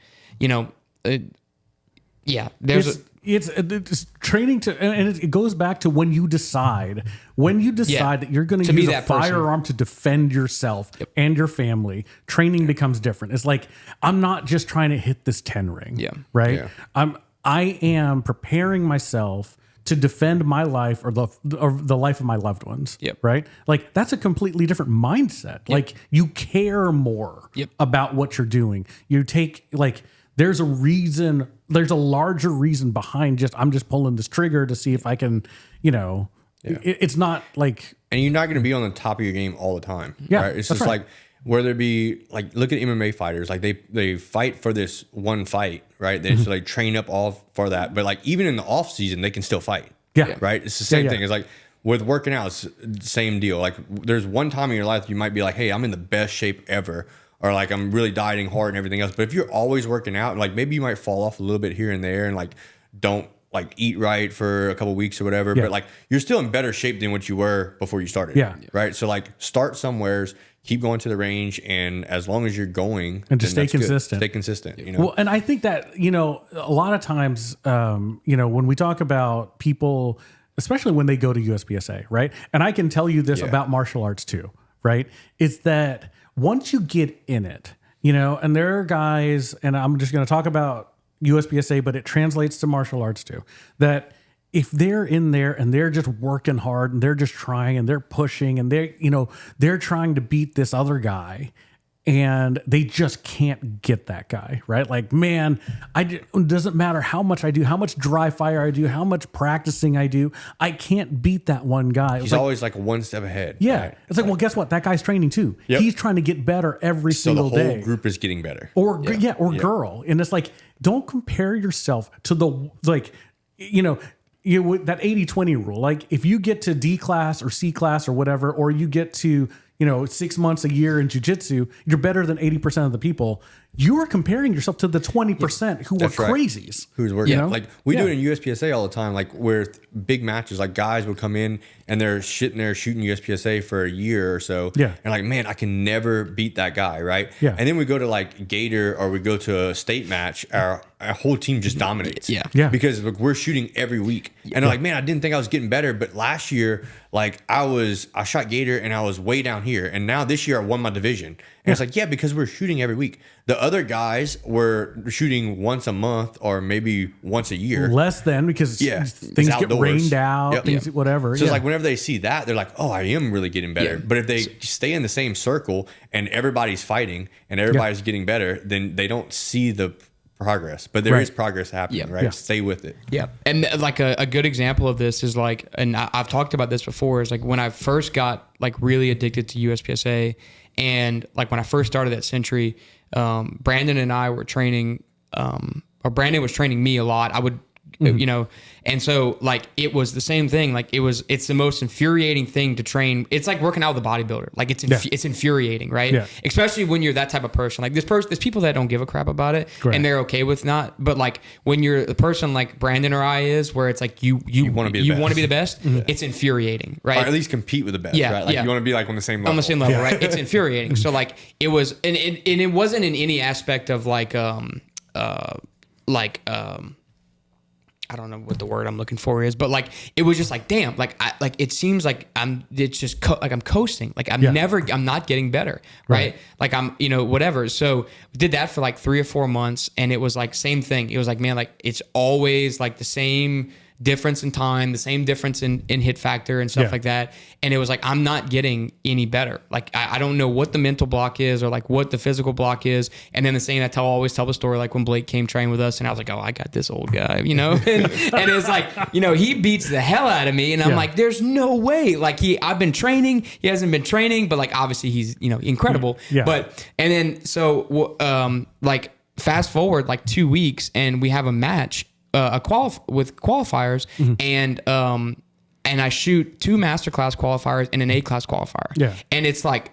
it's training to, and it goes back to when you decide that you're going to use a firearm to defend yourself and your family. Training becomes different. It's like, I'm not just trying to hit this 10 ring, right? Yeah. I am preparing myself to defend my life or the life of my loved ones, right? Like that's a completely different mindset. Like you care more about what you're doing. You take like. There's a reason, there's a larger reason behind I'm just pulling this trigger to see if I can, it's not like. And you're not going to be on the top of your game all the time. Yeah. Right? It's just like, whether it be like, look at MMA fighters, like they fight for this one fight, right? They just like train up all for that. But like, even in the off season, they can still fight. Yeah. Right. It's the same thing. It's like with working out, it's the same deal. Like there's one time in your life you might be like, hey, I'm in the best shape ever. Or like I'm really dieting hard and everything else. But if you're always working out, like maybe you might fall off a little bit here and there and like don't like eat right for a couple weeks or whatever. But like you're still in better shape than what you were before you started. Yeah. Right. So like start somewheres, keep going to the range, and as long as you're going, and just then stay that's good. consistent. Stay consistent. You know. Well, and I think that, you know, a lot of times, you know, when we talk about people, especially when they go to USPSA, right? And I can tell you this about martial arts too, right? It's that once you get in it, you know, and there are guys, and I'm just going to talk about USPSA, but it translates to martial arts too, that if they're in there and they're just working hard and they're just trying and they're pushing and they're, you know, they're trying to beat this other guy and they just can't get that guy, right? Like, man, it doesn't matter how much I do, how much dry fire I do, how much practicing I do, I can't beat that one guy. He's always like one step ahead. Yeah. Right? It's like, well, guess what? That guy's training too. Yep. He's trying to get better every single day. So the whole group is getting better. Or girl. And it's like, don't compare yourself to the, like, you know, that 80-20 rule. Like if you get to D class or C class or whatever, or you get to, you know, 6 months, a year in jiu-jitsu, you're better than 80% of the people. You are comparing yourself to the 20% who are crazies. Who's working. You know? Like we do it in USPSA all the time, like where big matches, like guys would come in and they're sitting there shooting USPSA for a year or so. Yeah. And like, man, I can never beat that guy, right? Yeah. And then we go to like Gator or we go to a state match, our whole team just dominates. Yeah. Yeah. Because like, we're shooting every week. And they're like, man, I didn't think I was getting better. But last year, like I shot Gator and I was way down here. And now this year I won my division. And it's like, yeah, because we're shooting every week. The other guys were shooting once a month or maybe once a year. Less than, because things get rained out, whatever. So it's like whenever they see that, they're like, oh, I am really getting better. But if they stay in the same circle and everybody's fighting and everybody's getting better, then they don't see the progress. But there is progress happening, right? Yeah. Stay with it. Yeah. And like a good example of this is like, and I've talked about this before, is like when I first got like really addicted to USPSA, and like when I first started at Sentry, Brandon and I were training, or Brandon was training me a lot. I would, you know, and so like it was the same thing. Like it's the most infuriating thing to train. It's like working out with a bodybuilder. Like it's infuriating, right? Yeah. Especially when you're that type of person. Like there's people that don't give a crap about it, and they're okay with not. But like when you're the person like Brandon or I is, where it's like you want to be the best. It's infuriating, right? Or at least compete with the best, right? Like you want to be like on the same level. On the same level, right? It's infuriating. So like it was, and it wasn't in any aspect of like I don't know what the word I'm looking for is, but like it was just like, damn, like it seems like I'm coasting, like I'm not getting better, right? Like I'm, you know, whatever. So did that for like 3 or 4 months, and it was like same thing. It was like, man, like it's always like the same difference in time, the same difference in hit factor and stuff like that. And it was like, I'm not getting any better. Like, I don't know what the mental block is or like what the physical block is. And then the same, I always tell the story, like when Blake came train with us and I was like, oh, I got this old guy, you know? and it's like, you know, he beats the hell out of me. And I'm like, there's no way. Like I've been training, he hasn't been training, but like, obviously he's, you know, incredible. Yeah. But, and then, so like fast forward like 2 weeks and we have a match with qualifiers, and I shoot 2 masterclass qualifiers and an A-class qualifier. Yeah. And it's like,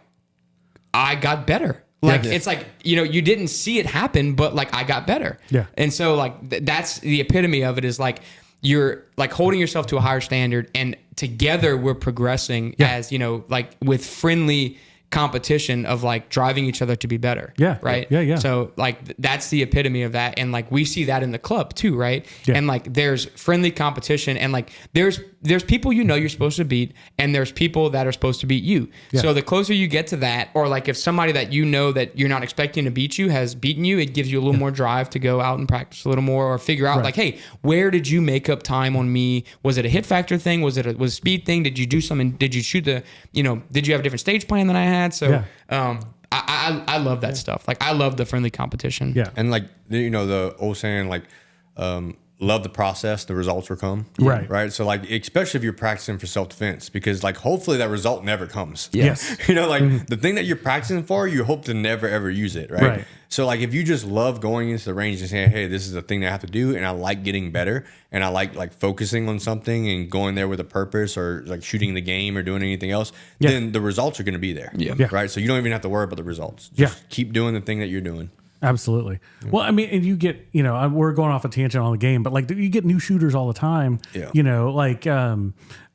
I got better. Like, it's like, you know, you didn't see it happen, but like I got better. Yeah. And so like, that's the epitome of it, is like, you're like holding yourself to a higher standard, and together we're progressing as, you know, like with friendly competition of like driving each other to be better. Yeah. Right. Yeah. So like that's the epitome of that. And like we see that in the club too. Right. Yeah. And like there's friendly competition, and like there's people, you know, you're supposed to beat, and there's people that are supposed to beat you. Yeah. So the closer you get to that, or like if somebody that you know that you're not expecting to beat you has beaten you, it gives you a little more drive to go out and practice a little more, or figure out like, hey, where did you make up time on me? Was it a hit factor thing? Was it a speed thing? Did you do something? Did you shoot did you have a different stage plan than I had? So I love that stuff. Like I love the friendly competition. Yeah. And like, you know, the old saying, like, love the process, the results will come. Right. So like, especially if you're practicing for self-defense, because like hopefully that result never comes. Yes. You know, like the thing that you're practicing for, you hope to never ever use it. Right. So like, if you just love going into the range and saying, hey, this is the thing that I have to do, and I like getting better, and I like focusing on something and going there with a purpose, or like shooting the game or doing anything else, then the results are going to be there. Yeah. Right. So you don't even have to worry about the results. Just keep doing the thing that you're doing. Absolutely. Well, I mean, and you get, you know, we're going off a tangent on the game, but like you get new shooters all the time. Yeah. You know, like, you know,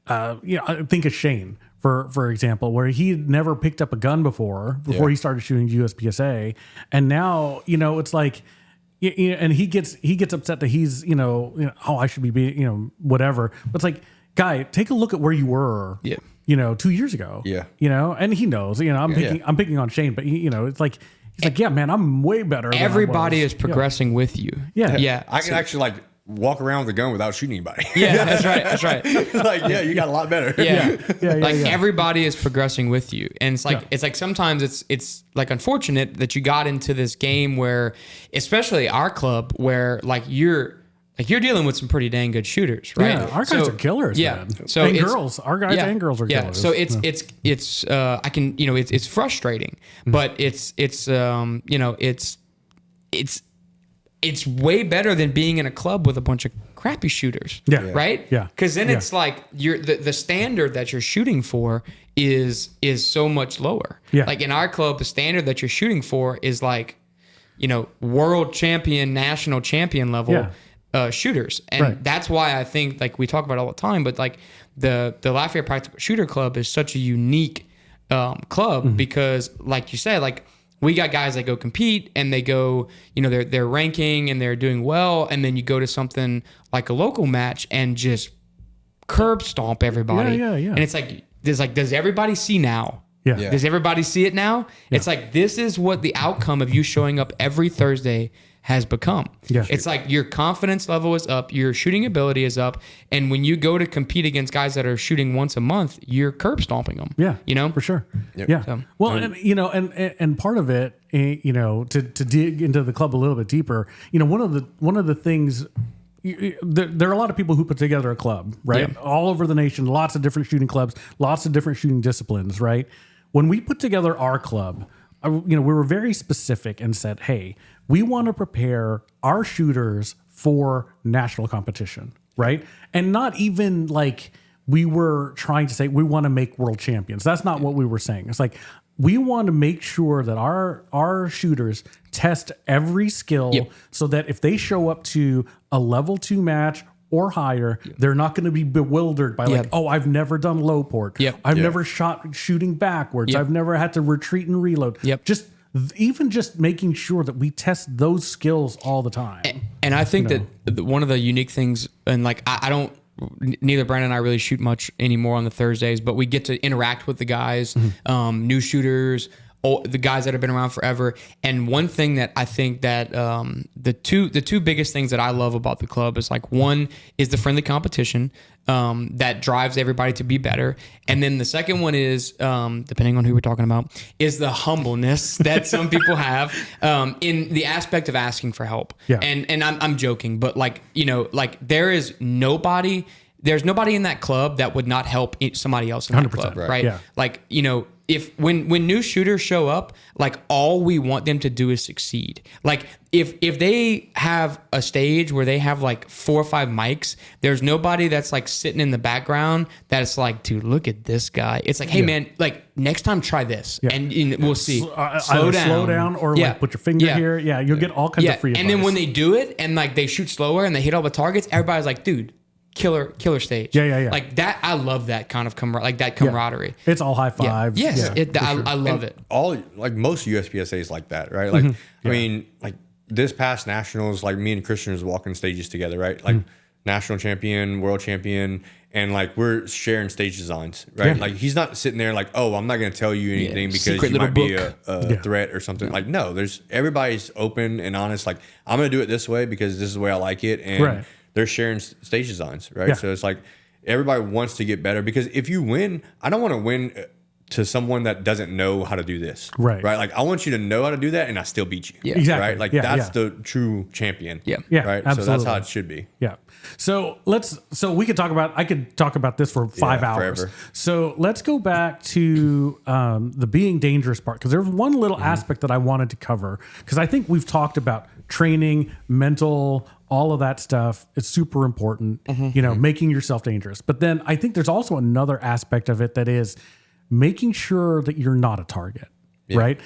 I think of Shane, for example, where he had never picked up a gun before he started shooting USPSA, and now it's like, and he gets upset that he's oh, I should be whatever. But it's like, guy, take a look at where you were. 2 years ago. Yeah. And he knows. I'm picking on Shane, but it's like. He's like, yeah, man, I'm way better. Everybody is progressing with you. Yeah. I can actually walk around with a gun without shooting anybody. Yeah, that's right. You got a lot better. Yeah. Everybody is progressing with you. And it's like sometimes it's like unfortunate that you got into this game where, especially our club, where you're dealing with some pretty dang good shooters, right? Yeah, our guys are killers. Yeah, man. So and girls, our guys and girls are killers. So it's frustrating, but it's way better than being in a club with a bunch of crappy shooters. Yeah. Right. Yeah. Because then it's like the standard that you're shooting for is so much lower. Yeah. Like in our club, the standard that you're shooting for is world champion, national champion level. Yeah. Shooters. And that's why I think we talk about it all the time, but the Lafayette Practical Shooter Club is such a unique club because like you said, we got guys that go compete and they go, they're ranking and they're doing well. And then you go to something like a local match and just curb stomp everybody. Yeah. And it's does everybody see now? Yeah. Does everybody see it now? Yeah. It's this is what the outcome of you showing up every Thursday has become. Yeah. It's your confidence level is up, your shooting ability is up, and when you go to compete against guys that are shooting once a month, you're curb stomping them. Yeah, for sure. Yep. Yeah. So, well, and part of it, to dig into the club a little bit deeper, one of the things. There are a lot of people who put together a club, right? Yeah. All over the nation, lots of different shooting clubs, lots of different shooting disciplines, right? When we put together our club, we were very specific and said, hey, we want to prepare our shooters for national competition, right? And not even we were trying to say we want to make world champions. That's not what we were saying. It's we want to make sure that our shooters test every skill so that if they show up to a level 2 match or higher, they're not going to be bewildered by oh, I've never done low port. I've never shot shooting backwards. I've never had to retreat and reload. Just making sure that we test those skills all the time. And I think that one of the unique things, and I don't, neither Brandon and I really shoot much anymore on the Thursdays, but we get to interact with the guys, new shooters, the guys that have been around forever. And one thing that I think that the two biggest things that I love about the club is one is the friendly competition that drives everybody to be better. And then the second one is, depending on who we're talking about, is the humbleness that some people have in the aspect of asking for help. Yeah. And I'm joking, but there's nobody in that club that would not help somebody else in that club, right? Yeah. If when new shooters show up, all we want them to do is succeed. If they have a stage where they have 4 or 5 mics, there's nobody that's sitting in the background that's dude, look at this guy. It's hey man, next time try this, and we'll see. Slow down, or put your finger here. Yeah, you'll get all kinds of free advice. And then when they do it and they shoot slower and they hit all the targets, everybody's dude, killer stage. Yeah. That, I love that kind of camaraderie. It's all high fives. Yeah. Yes, I love it. All most USPSA is like that, right? I mean, this past nationals, me and Christian was walking stages together, right? National champion, world champion, and we're sharing stage designs, right? Yeah. He's not sitting there oh, I'm not going to tell you anything because secret you might be book. a threat or something. No, there's everybody's open and honest. I'm going to do it this way because this is the way I like it, and they're sharing stage designs, right? Yeah. So it's everybody wants to get better because if you win, I don't want to win to someone that doesn't know how to do this, right? I want you to know how to do that, and I still beat you, exactly, right? That's the true champion, right? Absolutely. So that's how it should be, So we could talk about. I could talk about this for 5 hours. Forever. So let's go back to the being dangerous part, because there's one little aspect that I wanted to cover, because I think we've talked about training, mental, all of that stuff. It's super important, making yourself dangerous. But then I think there's also another aspect of it that is making sure that you're not a target, right?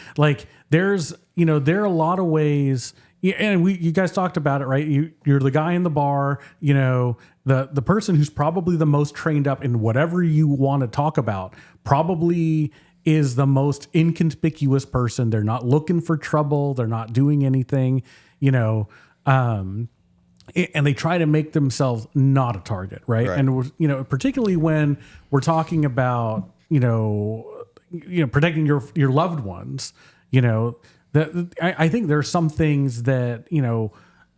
There are a lot of ways, Yeah, and you guys talked about it, right? You're the guy in the bar, the person who's probably the most trained up in whatever you want to talk about probably is the most inconspicuous person. They're not looking for trouble. They're not doing anything, and they try to make themselves not a target, right? And particularly when we're talking about, protecting your loved ones, I think there are some things that,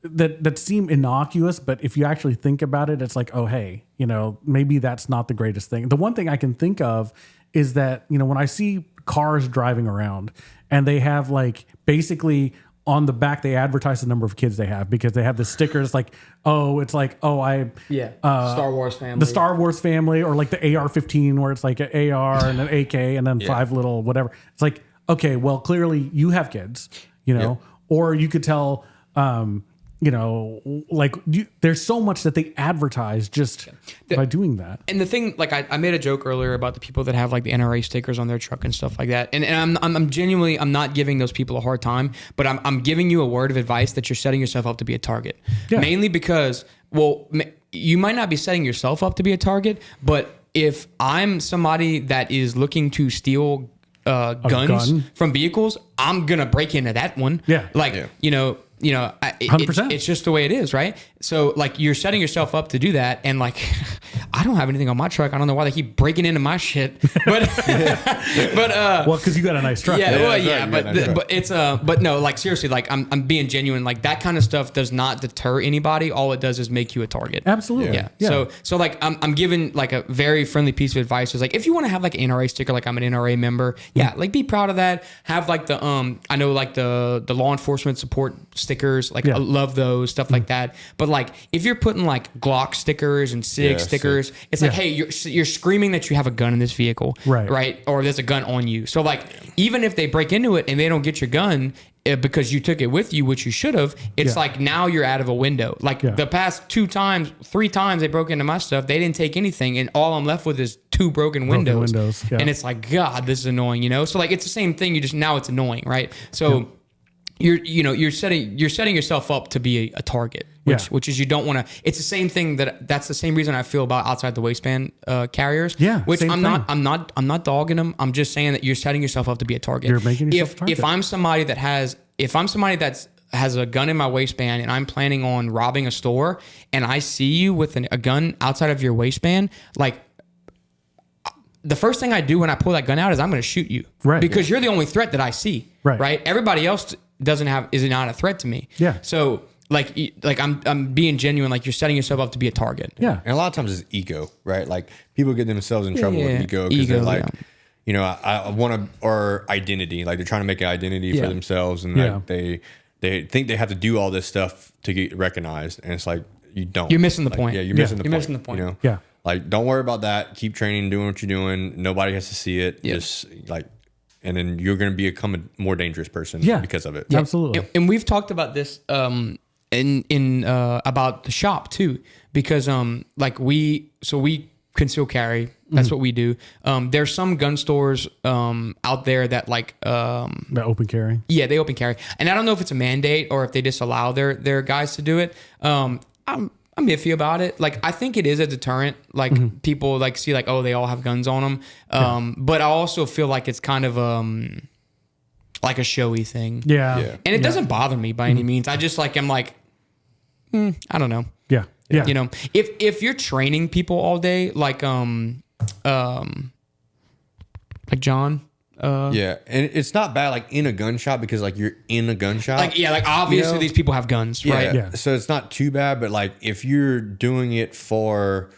that seem innocuous, but if you actually think about it, it's like, oh, hey, maybe that's not the greatest thing. The one thing I can think of is that, when I see cars driving around and they have like basically on the back, they advertise the number of kids they have because they have the stickers like, Star Wars family, the Star Wars family, or like the AR-15 where it's like an AR and an AK and then 5 little whatever. It's like, okay, well, clearly you have kids, or you could tell, there's so much that they advertise just by doing that. And the thing, like I made a joke earlier about the people that have like the NRA stickers on their truck and stuff like that. And I'm genuinely, I'm not giving those people a hard time, but I'm giving you a word of advice that you're setting yourself up to be a target. Yeah. Mainly because, you might not be setting yourself up to be a target, but if I'm somebody that is looking to steal guns from vehicles, I'm gonna break into that one. Yeah. 100%. It's just the way it is, right? So like you're setting yourself up to do that, and like I don't have anything on my truck. I don't know why they keep breaking into my shit, but because you got a nice truck. But no, like seriously, like I'm being genuine. Like that kind of stuff does not deter anybody. All it does is make you a target. Absolutely. Yeah. So like I'm giving like a very friendly piece of advice. Is like if you want to have like an NRA sticker, like I'm an NRA member, like be proud of that. Have like the I know like the law enforcement support stickers, like I love those, stuff like that. But like if you're putting like Glock stickers and SIG stickers, it's like, hey, you're screaming that you have a gun in this vehicle, right? Or there's a gun on you. So like even if they break into it and they don't get your gun because you took it with you, which you should have, it's like now you're out of a window. Like the past 3 times they broke into my stuff, they didn't take anything, and all I'm left with is 2 broken windows. And it's like, God, this is annoying, So like it's the same thing. Now it's annoying, right? So. You're setting yourself up to be a target, which is you don't want to. It's the same thing that's the same reason I feel about outside the waistband carriers. Yeah, which I'm not dogging them. I'm just saying that you're setting yourself up to be a target. You're making yourself a target. If I'm somebody that has a gun in my waistband and I'm planning on robbing a store and I see you with a gun outside of your waistband, like. The first thing I do when I pull that gun out is I'm going to shoot you, right? Because you're the only threat that I see, right? Everybody else is not a threat to me. Yeah. So like I'm being genuine. Like you're setting yourself up to be a target. Yeah. And a lot of times it's ego, right? Like people get themselves in trouble with ego because they're like, I want to, or identity. Like they're trying to make an identity for themselves, and like they think they have to do all this stuff to get recognized, and it's like you don't. You're missing the point. Yeah, you're missing the point. You're missing the point. Yeah. Like, don't worry about that. Keep training, doing what you're doing. Nobody has to see it. Yep. Just like, and then you're going to become a more dangerous person because of it. Yeah. Absolutely. And we've talked about this in about the shop too, because like we conceal carry. That's what we do. There's some gun stores out there that like that open carry. Yeah, they open carry, and I don't know if it's a mandate or if they just allow their guys to do it. I'm iffy about it. Like, I think it is a deterrent. Like, people like see like, oh, they all have guns on them. But I also feel like it's kind of like a showy thing. Yeah. And it doesn't bother me by any means. I just like, I'm like, I don't know. Yeah. Yeah. If you're training people all day, like John. And it's not bad like in a gun shop because like you're in a gun shop. Like like obviously these people have guns, right? Yeah. So it's not too bad, but like if you're doing it for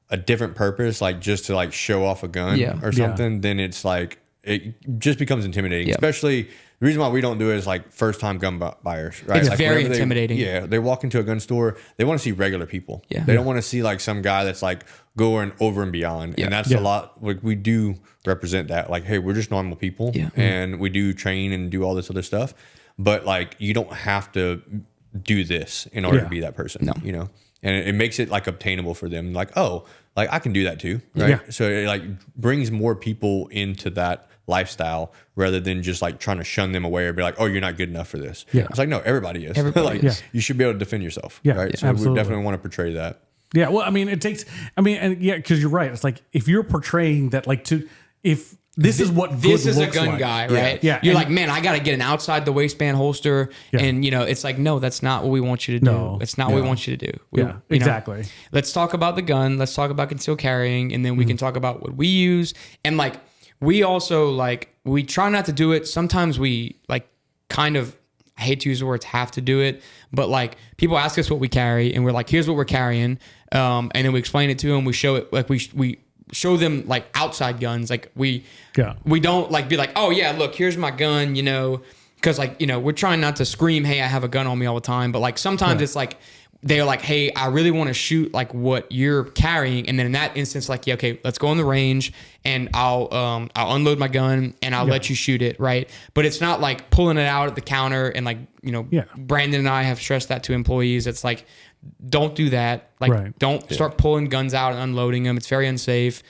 a different purpose, like just to like show off a gun or something, then it's like it just becomes intimidating. Especially the reason why we don't do it is like first time gun buyers, right? It's like very intimidating. They walk into a gun store, they want to see regular people. Yeah. They don't want to see like some guy that's like going over and beyond. Yeah. And that's a lot. Like we do represent that. Like, hey, we're just normal people, and we do train and do all this other stuff. But like, you don't have to do this in order to be that person. And it makes it like obtainable for them. Like, oh, like I can do that too, right? So it like brings more people into that lifestyle rather than just like trying to shun them away or be like, oh, you're not good enough for this. Yeah. It's like, no, everybody is. Everybody like, you should be able to defend yourself. Yeah, right. yeah, So absolutely. we definitely want to portray that. Yeah. Well, I mean, because you're right. It's like, if you're portraying that, like, if this is what this good is a looks gun like. guy, right? Yeah. You're And- like, man, I got to get an outside the waistband holster. Yeah. And, it's like, no, that's not what we want you to do. No. It's not what we want you to do. Yeah, exactly. Let's talk about the gun. Let's talk about concealed carrying. And then we can talk about what we use. And like, we also like, we try not to do it. Sometimes we like kind of, I hate to use the words have to do it, but like people ask us what we carry and we're like, here's what we're carrying. And then we explain it to them. We show it like we show them like outside guns. Like we don't like be like, oh yeah, look, here's my gun, cause like, we're trying not to scream, hey, I have a gun on me all the time. But like, sometimes it's like, they're like, hey, I really want to shoot like what you're carrying. And then in that instance, like, yeah, okay, let's go on the range and I'll unload my gun and I'll let you shoot it. Right. But it's not like pulling it out at the counter and like, Brandon and I have stressed that to employees. It's like, don't do that. Like, don't start pulling guns out and unloading them. It's very unsafe.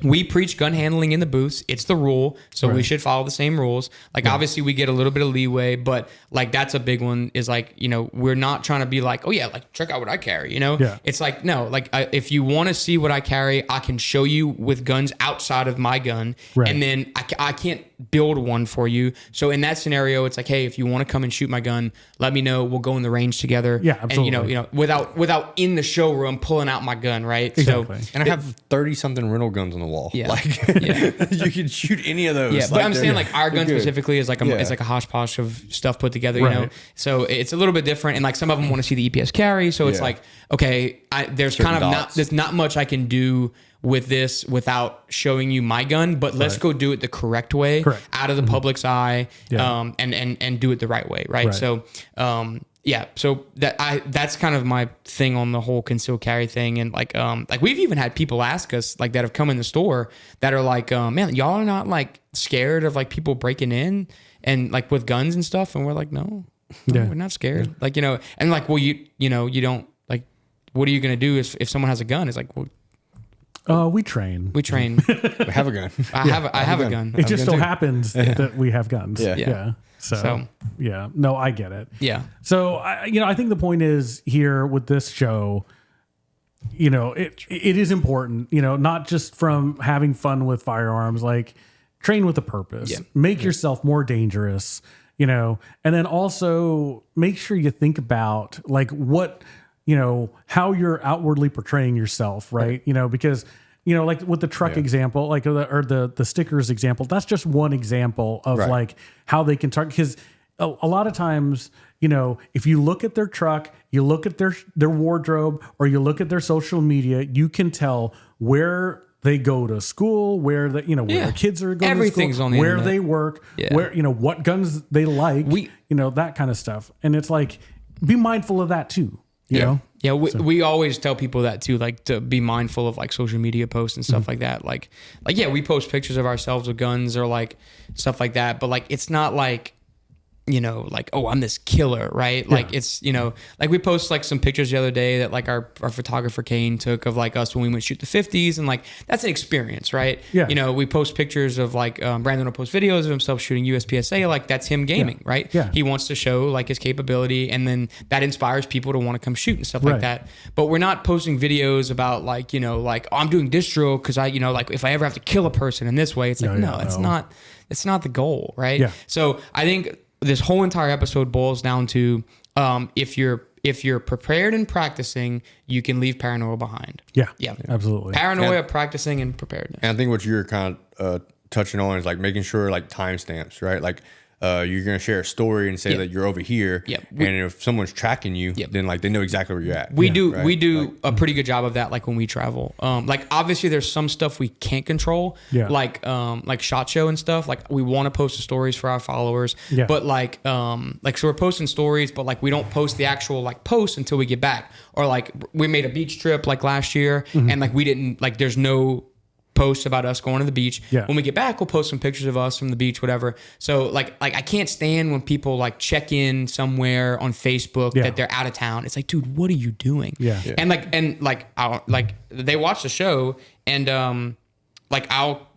We preach gun handling in the booths. It's the rule. So we should follow the same rules. Like, obviously we get a little bit of leeway, but like, that's a big one is like, we're not trying to be like, oh yeah, like check out what I carry, It's like, no, like if you want to see what I carry, I can show you with guns outside of my gun. And then I can't build one for you. So in that scenario, it's like, hey, if you want to come and shoot my gun, let me know. We'll go in the range together. Yeah, absolutely. And without in the showroom pulling out my gun, right? Exactly. So And I have 30 something rental guns on the wall. Yeah. Like you can shoot any of those. yeah, but I'm saying they're- like our gun they're good. specifically is like it's like a hodgepodge of stuff put together, Right. So it's a little bit different, and like some of them want to see the EPS carry, so it's Yeah. like there's Certain kind of dots. there's not much I can do with this without showing you my gun, but let's go do it the correct way, out of the public's eye, and do it the right way, right? So so that's kind of my thing on the whole concealed carry thing, and like we've even had people ask us like that have come in the store that are like, man, y'all are not like scared of like people breaking in and like with guns and stuff, and we're like, no, we're not scared, like and like, well, you don't like, what are you gonna do if someone has a gun? It's like, well, we train. we train. I have a gun. I have a gun. It just so too. happens that we have guns. Yeah. So, no, I get it. Yeah. So, I think the point is here with this show, it is important, not just from having fun with firearms, like train with a purpose, make yourself more dangerous, and then also make sure you think about like what, how you're outwardly portraying yourself, right? Because like with the truck example, like or the stickers example, that's just one example of like how they can target. Because a lot of times, if you look at their truck, you look at their wardrobe, or you look at their social media, you can tell where they go to school, where where their kids are going Everything's to school, on the where internet. they work, Yeah. where what guns they like, that kind of stuff. And it's like, be mindful of that too. You know? Yeah, we always tell people that too, like to be mindful of like social media posts and stuff like that. Like we post pictures of ourselves with guns or like stuff like that, but like it's not like like, oh, I'm this killer, right? Like it's, like we post like some pictures the other day that like our photographer Kane took of like us when we went shoot the 50s, and like that's an experience, right? Yeah. We post pictures of like Brandon will post videos of himself shooting USPSA, like that's him gaming, right? Yeah. He wants to show like his capability, and then that inspires people to want to come shoot and stuff like that. But we're not posting videos about like, like, oh, I'm doing this drill because I, like if I ever have to kill a person in this way, it's like, it's not the goal, right? Yeah. So I think this whole entire episode boils down to if you're prepared and practicing, you can leave paranoia behind. Yeah. Yeah. Absolutely. Paranoia, practicing, and preparedness. And I think what you're kind of touching on is like making sure like timestamps, right? Like you're going to share a story and say that you're over here. Yep. And if someone's tracking you, then like they know exactly where you're at. We do a pretty good job of that. Like when we travel, like obviously there's some stuff we can't control, like SHOT Show and stuff. Like we want to post the stories for our followers, but like so we're posting stories, but like we don't post the actual like post until we get back. Or like we made a beach trip like last year, and like we didn't like there's no post about us going to the beach. When we get back, we'll post some pictures of us from the beach, whatever. So like I can't stand when people like check in somewhere on Facebook that they're out of town. It's like, dude, what are you doing? And like they watch the show, and I'll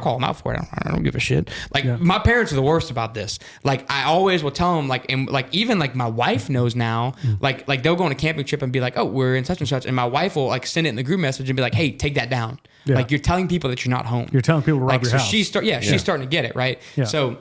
call them out for it. I don't give a shit. Like my parents are the worst about this. Like I always will tell them even my wife knows now, like they'll go on a camping trip and be like, oh, we're in such and such. And my wife will like send it in the group message and be like, hey, take that down. Yeah. Like you're telling people that you're not home. You're telling people to rob your house. She's starting to get it. Right. Yeah. So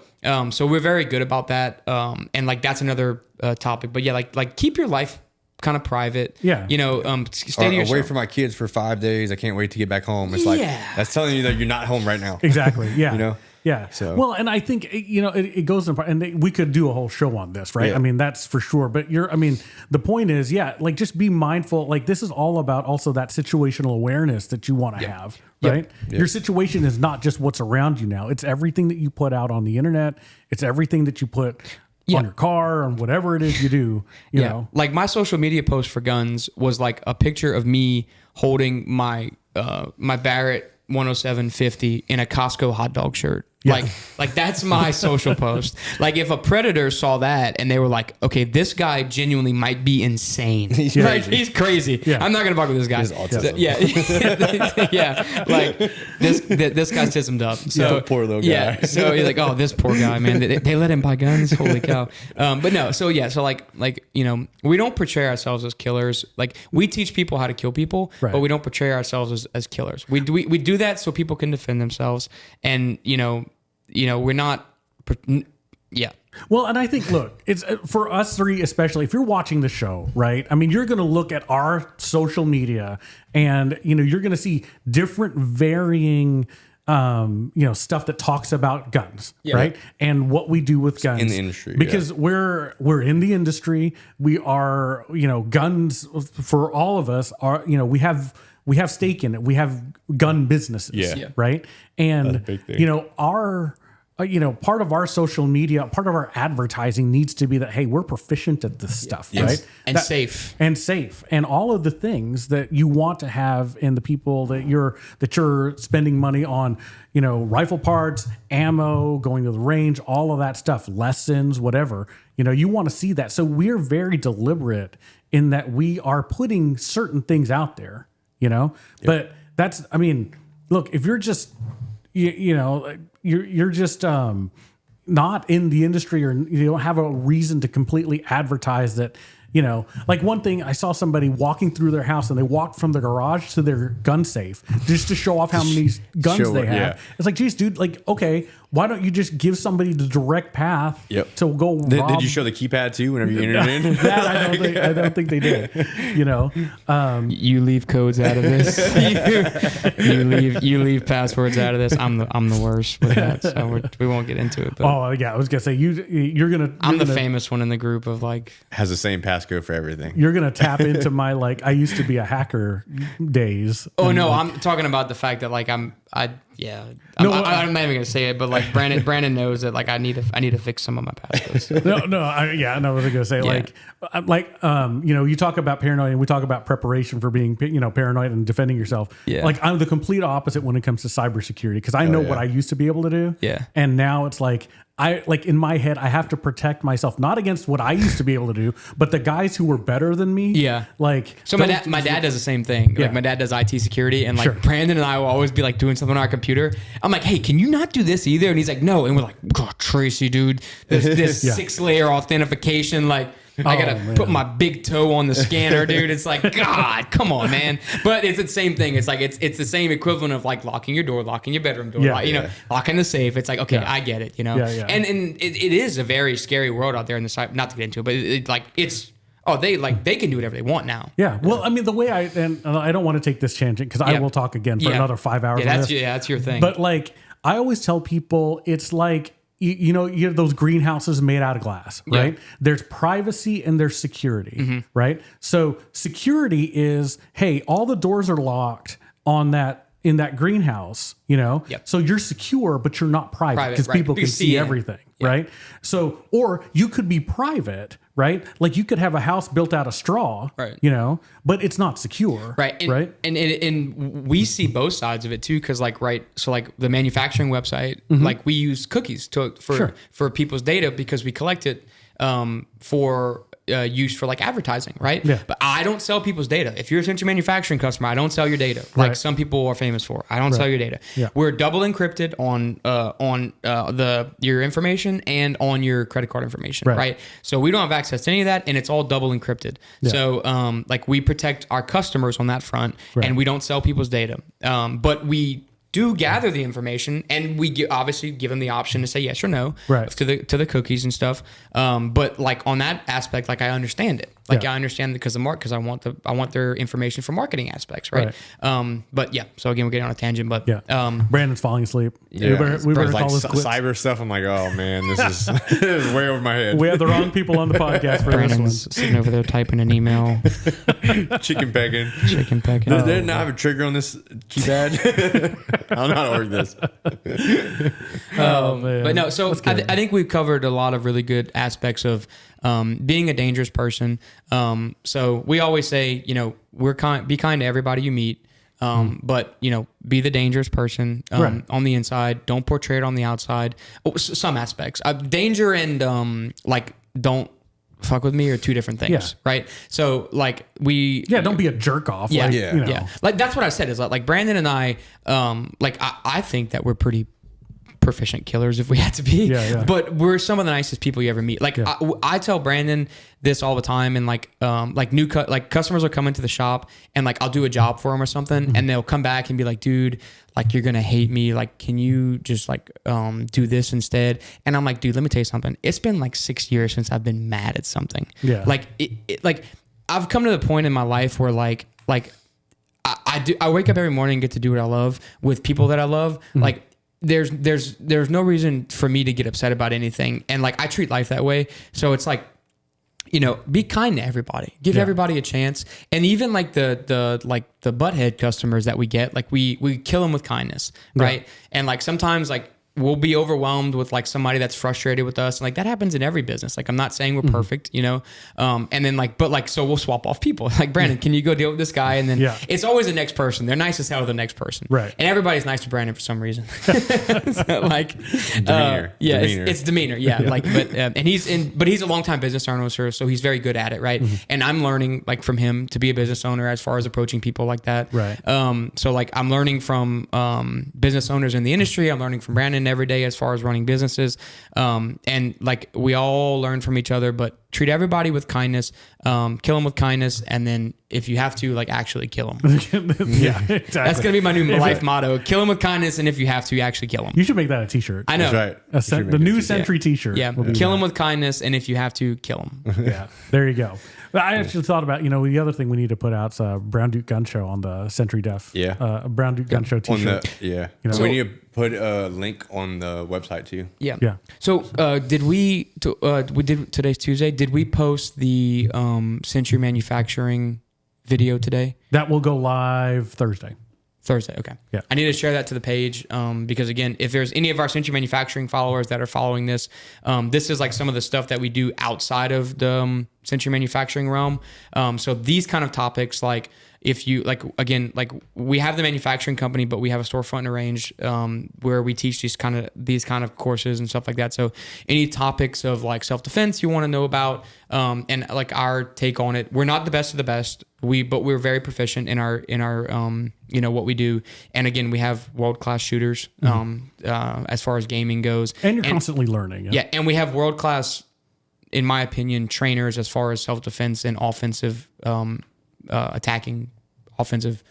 we're very good about that. And like, that's another topic, but yeah, like keep your life kind of private. Yeah. Stay to yourself. Away from my kids for 5 days. I can't wait to get back home. It's like, that's telling you that you're not home right now. Exactly. Yeah. Yeah. So. Well, and I think, it goes in part, and we could do a whole show on this, right? Yeah. I mean, that's for sure. But the point is, like just be mindful. Like this is all about also that situational awareness that you want to have, right? Yep. Your situation is not just what's around you now. It's everything that you put out on the internet. It's everything that you put on your car and whatever it is you do, you know. Like my social media post for guns was like a picture of me holding my my Barrett 10750 in a Costco hot dog shirt. Yeah. Like that's my social post. Like if a predator saw that and they were like, okay, this guy genuinely might be insane. He's crazy. He's crazy. Yeah. I'm not gonna fuck with this guy. Yeah. Like this guy's tismed up. So poor little guy. Yeah. So you're like, oh, this poor guy, man. They let him buy guns. Holy cow. But no. So yeah. So like we don't portray ourselves as killers. Like we teach people how to kill people, but we don't portray ourselves as killers. We do that so people can defend themselves, and we're not. Yeah. Well, and I think, look, it's for us three, especially if you're watching the show, right? I mean, you're going to look at our social media and, you're going to see different varying, stuff that talks about guns, right? And what we do with guns in the industry, because we're in the industry. We are, guns for all of us are, we have stake in it. We have gun businesses, right? And our part of our social media, part of our advertising needs to be that, hey, we're proficient at this stuff, right? And safe. And all of the things that you want to have in the people that you're spending money on, rifle parts, ammo, going to the range, all of that stuff, lessons, whatever, you want to see that. So we're very deliberate in that we are putting certain things out there, but that's, look, if you're just, you're just not in the industry, or you don't have a reason to completely advertise that, like one thing, I saw somebody walking through their house and they walked from the garage to their gun safe just to show off how many guns they have. Yeah. It's like, geez, dude, like, okay, why don't you just give somebody the direct path to go rob? Did you show the keypad too whenever you entered in? That I don't think they did. You leave codes out of this. you leave passwords out of this. I'm the worst with that, so we won't get into it. But. Oh yeah, I was gonna say you're gonna. I'm the famous one in the group of like has the same passcode for everything. You're gonna tap into my I used to be a hacker days. Oh no, I'm talking about the fact that I'm not even gonna say it, but like Brandon knows that like I need to fix some of my passcodes. I wasn't gonna say you talk about paranoia and we talk about preparation for being paranoid and defending yourself. Yeah. Like I'm the complete opposite when it comes to cybersecurity because I know what I used to be able to do. Yeah. And now it's like in my head I have to protect myself not against what I used to be able to do, but the guys who were better than me. Yeah. So my dad does the same thing. Yeah. Like my dad does IT security, and like Brandon and I will always be like doing something on our computer. I'm like, hey, can you not do this either? And he's like, no. And we're like, God, Tracy, dude, this 6-layer authentication, like. I gotta put my big toe on the scanner, dude. It's like, God, come on, man. But it's the same thing. It's like it's the same equivalent of like locking your door, locking your bedroom door, locking the safe. It's like, okay, I get it, And it is a very scary world out there in the side. Not to get into it, but they can do whatever they want now. Yeah. Well, I mean, the way I don't want to take this tangent because I will talk again for another 5 hours. That's your thing. But like, I always tell people, it's like. You have those greenhouses made out of glass, right? Yeah. There's privacy and there's security, right? So security is, hey, all the doors are locked in that greenhouse, So you're secure, but you're not private because people can see everything, right? So, or you could be private, right? Like you could have a house built out of straw, right? But it's not secure, right? Right? And we see both sides of it too, because so the manufacturing website, like we use cookies for people's data because we collect it for used for like advertising, right? Yeah. But I don't sell people's data. If you're a Sentry manufacturing customer, I don't sell your data like some people are famous for. I don't sell your data. Yeah. We're double encrypted on your information and on your credit card information, right? So we don't have access to any of that, and it's all double encrypted. Yeah. So like we protect our customers on that front, and we don't sell people's data. But we do gather the information, and we obviously give them the option to say yes or no to the cookies and stuff. But like on that aspect, like I understand it. Like I understand because I want their information for marketing aspects, right? But yeah. So again, we're getting on a tangent, but Brandon's falling asleep. Yeah. We better like call this quits. cyber stuff. I'm like, oh man, this is, this is way over my head. We have the wrong people on the podcast for Brandon's this sitting over there typing an email. Chicken pecking. Chicken pecking. Does it not have a trigger on this keypad? I don't know how to work this. Oh man. But no, so I think we've covered a lot of really good aspects of being a dangerous person. So we always say, be kind to everybody you meet. But be the dangerous person on the inside. Don't portray it on the outside. Some aspects, danger and like don't fuck with me are two different things, right? So like don't be a jerk off. Like that's what I said is like Brandon and I, I think that we're pretty proficient killers if we had to be, but we're some of the nicest people you ever meet. Like I tell Brandon this all the time, and like customers will come into the shop and like I'll do a job for them or something, and they'll come back and be like, dude, like you're gonna hate me, like can you just like do this instead? And I'm like, dude, let me tell you something, it's been like 6 years since I've been mad at something. Like like I've come to the point in my life where like I wake up every morning and get to do what I love with people that I love. Like there's no reason for me to get upset about anything, and like I treat life that way. So it's like, be kind to everybody, give everybody a chance. And even like the butthead customers that we get, like we kill them with kindness, right? And like sometimes like we'll be overwhelmed with like somebody that's frustrated with us, and like that happens in every business. Like I'm not saying we're perfect, and then like, but like, so we'll swap off people. Like Brandon, can you go deal with this guy? And then it's always the next person. They're nice as hell to the next person, right? And everybody's nice to Brandon for some reason. So like demeanor. It's demeanor, like, but and he's a longtime business owner, so he's very good at it, right? And I'm learning like from him to be a business owner as far as approaching people like that, right? So like I'm learning from business owners in the industry. I'm learning from Brandon every day as far as running businesses, and like we all learn from each other, but treat everybody with kindness, kill them with kindness, and then if you have to, like actually kill them. Exactly. That's gonna be my new life motto: kill them with kindness, and if you have to, actually kill them. You should make that a t-shirt. I know. That's right. The new Sentry t-shirt. Yeah, kill them with kindness, and if you have to, kill them. Yeah, there you go. But I actually thought about, the other thing we need to put out's Brown Duke Gun Show on the Sentry Def. Yeah. Brown Duke Gun Show t-shirt. So we need to put a link on the website too. Yeah. So we did today's Tuesday. Did we post the Sentry manufacturing video today? That will go live Thursday. Okay. Yeah. I need to share that to the page because again, if there's any of our Sentry manufacturing followers that are following this, this is like some of the stuff that we do outside of the Sentry manufacturing realm. So these kind of topics, like if you like, again, like we have the manufacturing company, but we have a storefront and a range where we teach these kind of courses and stuff like that. So any topics of like self-defense you want to know about, and like our take on it, we're not the best of the best. But we're very proficient in our what we do. And again, we have world-class shooters as far as gaming goes. And you're constantly learning. Yeah. And we have world-class, in my opinion, trainers as far as self-defense and offensive attacking, offensive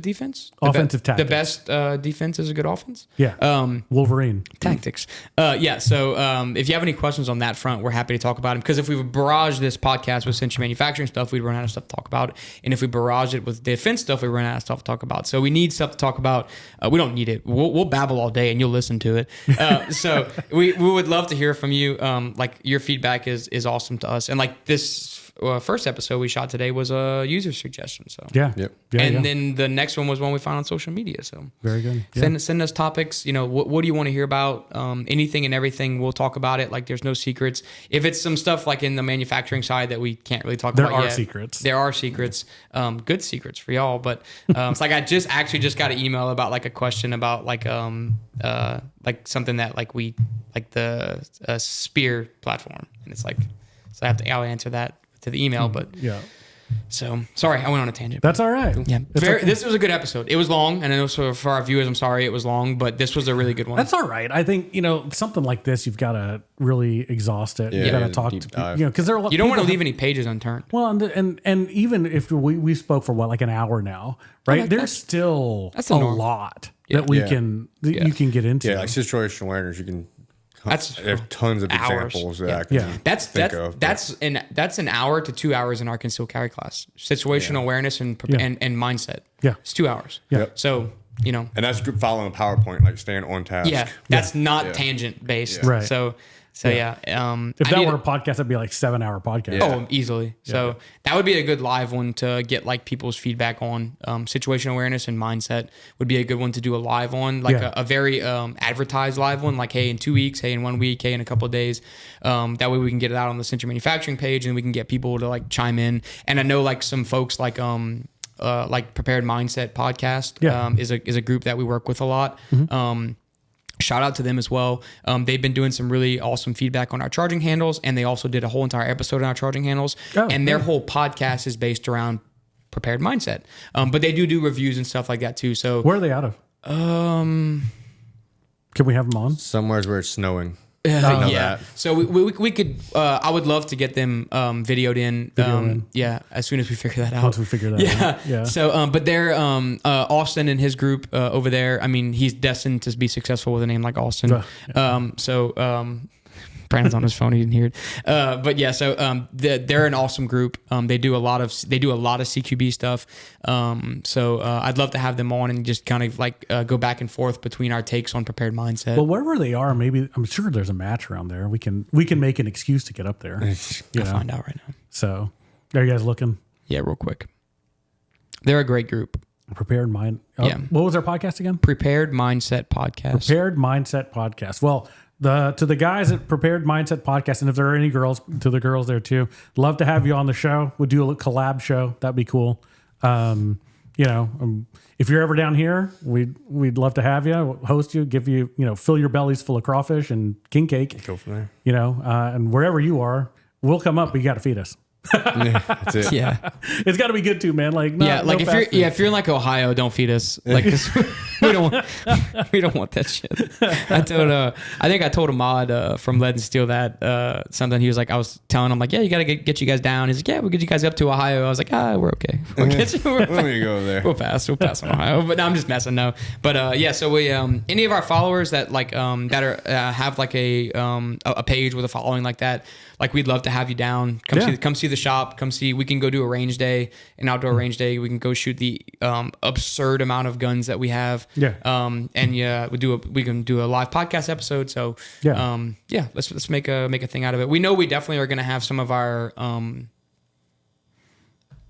defense. Offensive tactics. The best defense is a good offense. Yeah. Wolverine. Tactics. So if you have any questions on that front, we're happy to talk about them. Because if we barrage this podcast with Sentry manufacturing stuff, we'd run out of stuff to talk about. And if we barrage it with defense stuff, we run out of stuff to talk about. So we need stuff to talk about. We don't need it. We'll babble all day and you'll listen to it. So we would love to hear from you. Like your feedback is awesome to us. And like this first episode we shot today was a user suggestion. So then the next one was one we found on social media. So very good. Send us topics. What do you want to hear about? Anything and everything. We'll talk about it. Like there's no secrets. If it's some stuff like in the manufacturing side that we can't really talk about yet, secrets. There are secrets. Good secrets for y'all. But it's like I just got an email about like a question about like something that like we like the spear platform, and it's like So I'll answer that to the email. But Yeah. so sorry, I went on a tangent. That's all right. Yeah, Okay. this was a good episode. It was long, and I know for our viewers, I'm sorry it was long, but this was a really good one. That's all right. I think, something like this, you've got to really exhaust it. You Yeah, got to deep talk to dive. people, because there are a lot You don't want to people leave any pages unturned. Well, and even if we spoke for like an hour now, right? There's still that's a the norm. lot that we Yeah. can you can get into. Yeah, like situational awareness, you can. That's There's tons of hours. examples that Yeah. I can Yeah. think of. That's an hour to 2 hours in our concealed carry class. Situational awareness and mindset. Yeah. It's 2 hours. Yeah. So And that's good following a PowerPoint, like staying on task. yeah, that's not tangent based. Right. So yeah. If that were a podcast, that'd be like 7-hour podcast. Yeah. Oh, easily. So that would be a good live one to get like people's feedback on. Situational awareness and mindset would be a good one to do a live on, like a very advertised live one, like, hey, in 2 weeks, hey, in 1 week, hey, in a couple of days. That way we can get it out on the Sentry manufacturing page and we can get people to like chime in. And I know like some folks like Prepared Mindset podcast is a group that we work with a lot. Shout out to them as well. They've been doing some really awesome feedback on our charging handles, and they also did a whole entire episode on our charging handles. And their whole podcast is based around prepared mindset. But they do reviews and stuff like that too. So Where are they out of? Can we have them on? Somewheres where it's snowing. yeah. So we could. I would love to get them videoed in. Yeah, as soon as we figure that out. Once we figure that out. Yeah. So, but they're Austin and his group over there. I mean, he's destined to be successful with a name like Austin. Brandon's on his phone. He didn't hear it. But yeah, so they're an awesome group. They do a lot of CQB stuff. So I'd love to have them on and just kind of like go back and forth between our takes on prepared mindset. Well, wherever they are, maybe I'm sure there's a match around there. We can make an excuse to get up there. I'll find out right now. So, are you guys looking? Yeah, real quick. They're a great group. Prepared Mind. Yeah. What was our podcast again? Prepared Mindset Podcast. Prepared Mindset Podcast. Well, to the guys at Prepared Mindset Podcast, and if there are any girls, to the girls there too, love to have you on the show. We'll do a collab show. That'd be cool. If you're ever down here, we'd love to have you, host you, give you, fill your bellies full of crawfish and king cake. Go from there. And wherever you are, we'll come up, but you got to feed us. That's it. Yeah. It's got to be good too, man. Like, if you're in like Ohio, don't feed us. Like, 'cause we don't want that shit. I think I told Ahmad from Lead and Steel that something. He was like, I was telling him like, yeah, you got to get you guys down. He's like, yeah, we'll get you guys up to Ohio. I was like, we're okay. We'll get you. Let me go there. We'll pass on Ohio. But no, I'm just messing. No, but so we any of our followers that like that are have like a page with a following like that. Like, we'd love to have you down. Come see the shop. Come see. We can go do a range day, an outdoor range day. We can go shoot the absurd amount of guns that we have. Yeah. We can do a live podcast episode. So let's make a thing out of it. We know we definitely are going to have some of our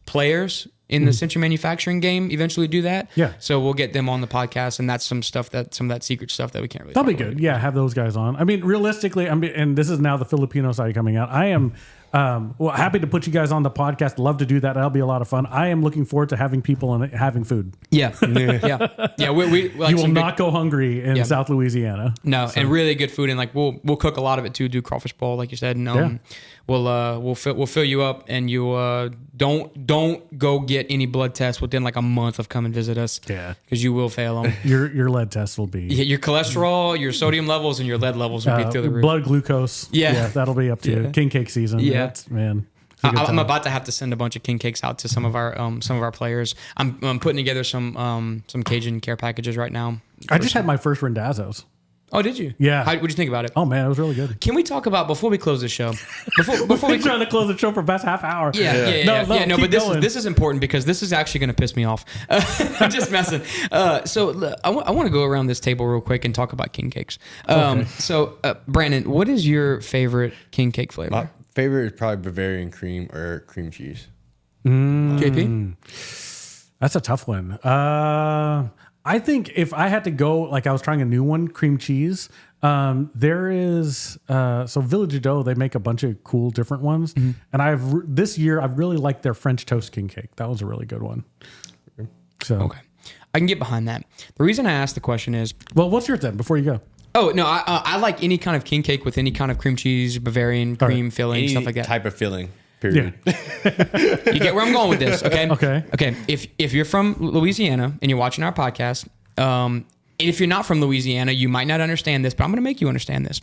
players in the Sentry manufacturing game eventually do that. Yeah. So we'll get them on the podcast, and that's some of that secret stuff that we can't really. That'll be talk good. about. Yeah, have those guys on. I mean, realistically, and this is now the Filipino side coming out. I am happy to put you guys on the podcast. Love to do that. That'll be a lot of fun. I am looking forward to having people and having food. Yeah. Yeah. We like you will not go hungry in South Louisiana. No, and really good food, and like we'll cook a lot of it too. Do crawfish bowl, like you said, and we'll fill you up, and you don't go get any blood tests within like a month of come and visit us. Yeah, because you will fail them. Your lead tests will be your cholesterol, your sodium levels, and your lead levels will be through the roof. Blood glucose. Yeah, that'll be up to king cake season. Yeah, man. I'm about to have to send a bunch of king cakes out to some of our players. I'm putting together some Cajun care packages right now. I just had my first Rendazzo's. Oh, did you? Yeah. What'd you think about it? Oh man, it was really good. Can we talk about before we close the show? Before we're trying to close the show for best half hour. Yeah. No, but this is important because this is actually going to piss me off. I'm just messing. So I want to go around this table real quick and talk about king cakes. So Brandon, what is your favorite king cake flavor? My favorite is probably Bavarian cream or cream cheese. JP? That's a tough one. I think if I had to go, like I was trying a new one, cream cheese. There is Village of Dough. They make a bunch of cool different ones, and this year I've really liked their French toast king cake. That was a really good one. So okay, I can get behind that. The reason I asked the question is, well, what's yours then? Before you go, Oh no, I like any kind of king cake with any kind of cream cheese, Bavarian cream filling, Any stuff like that. type of filling. Period. Yeah. You get where I'm going with this, okay? Okay. If you're from Louisiana and you're watching our podcast, if you're not from Louisiana, you might not understand this, but I'm going to make you understand this.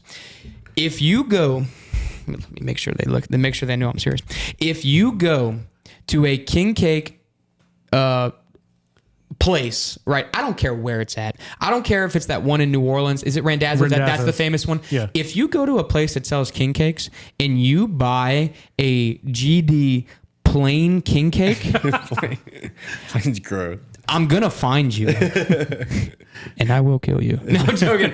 If you go, let me make sure make sure they know I'm serious. If you go to a king cake place, right? I don't care where it's at. I don't care if it's that one in New Orleans. Is it Randazzo's? That's the famous one. Yeah. If you go to a place that sells king cakes and you buy a GD plain king cake, Plain's gross. I'm gonna find you, and I will kill you. No, I'm joking.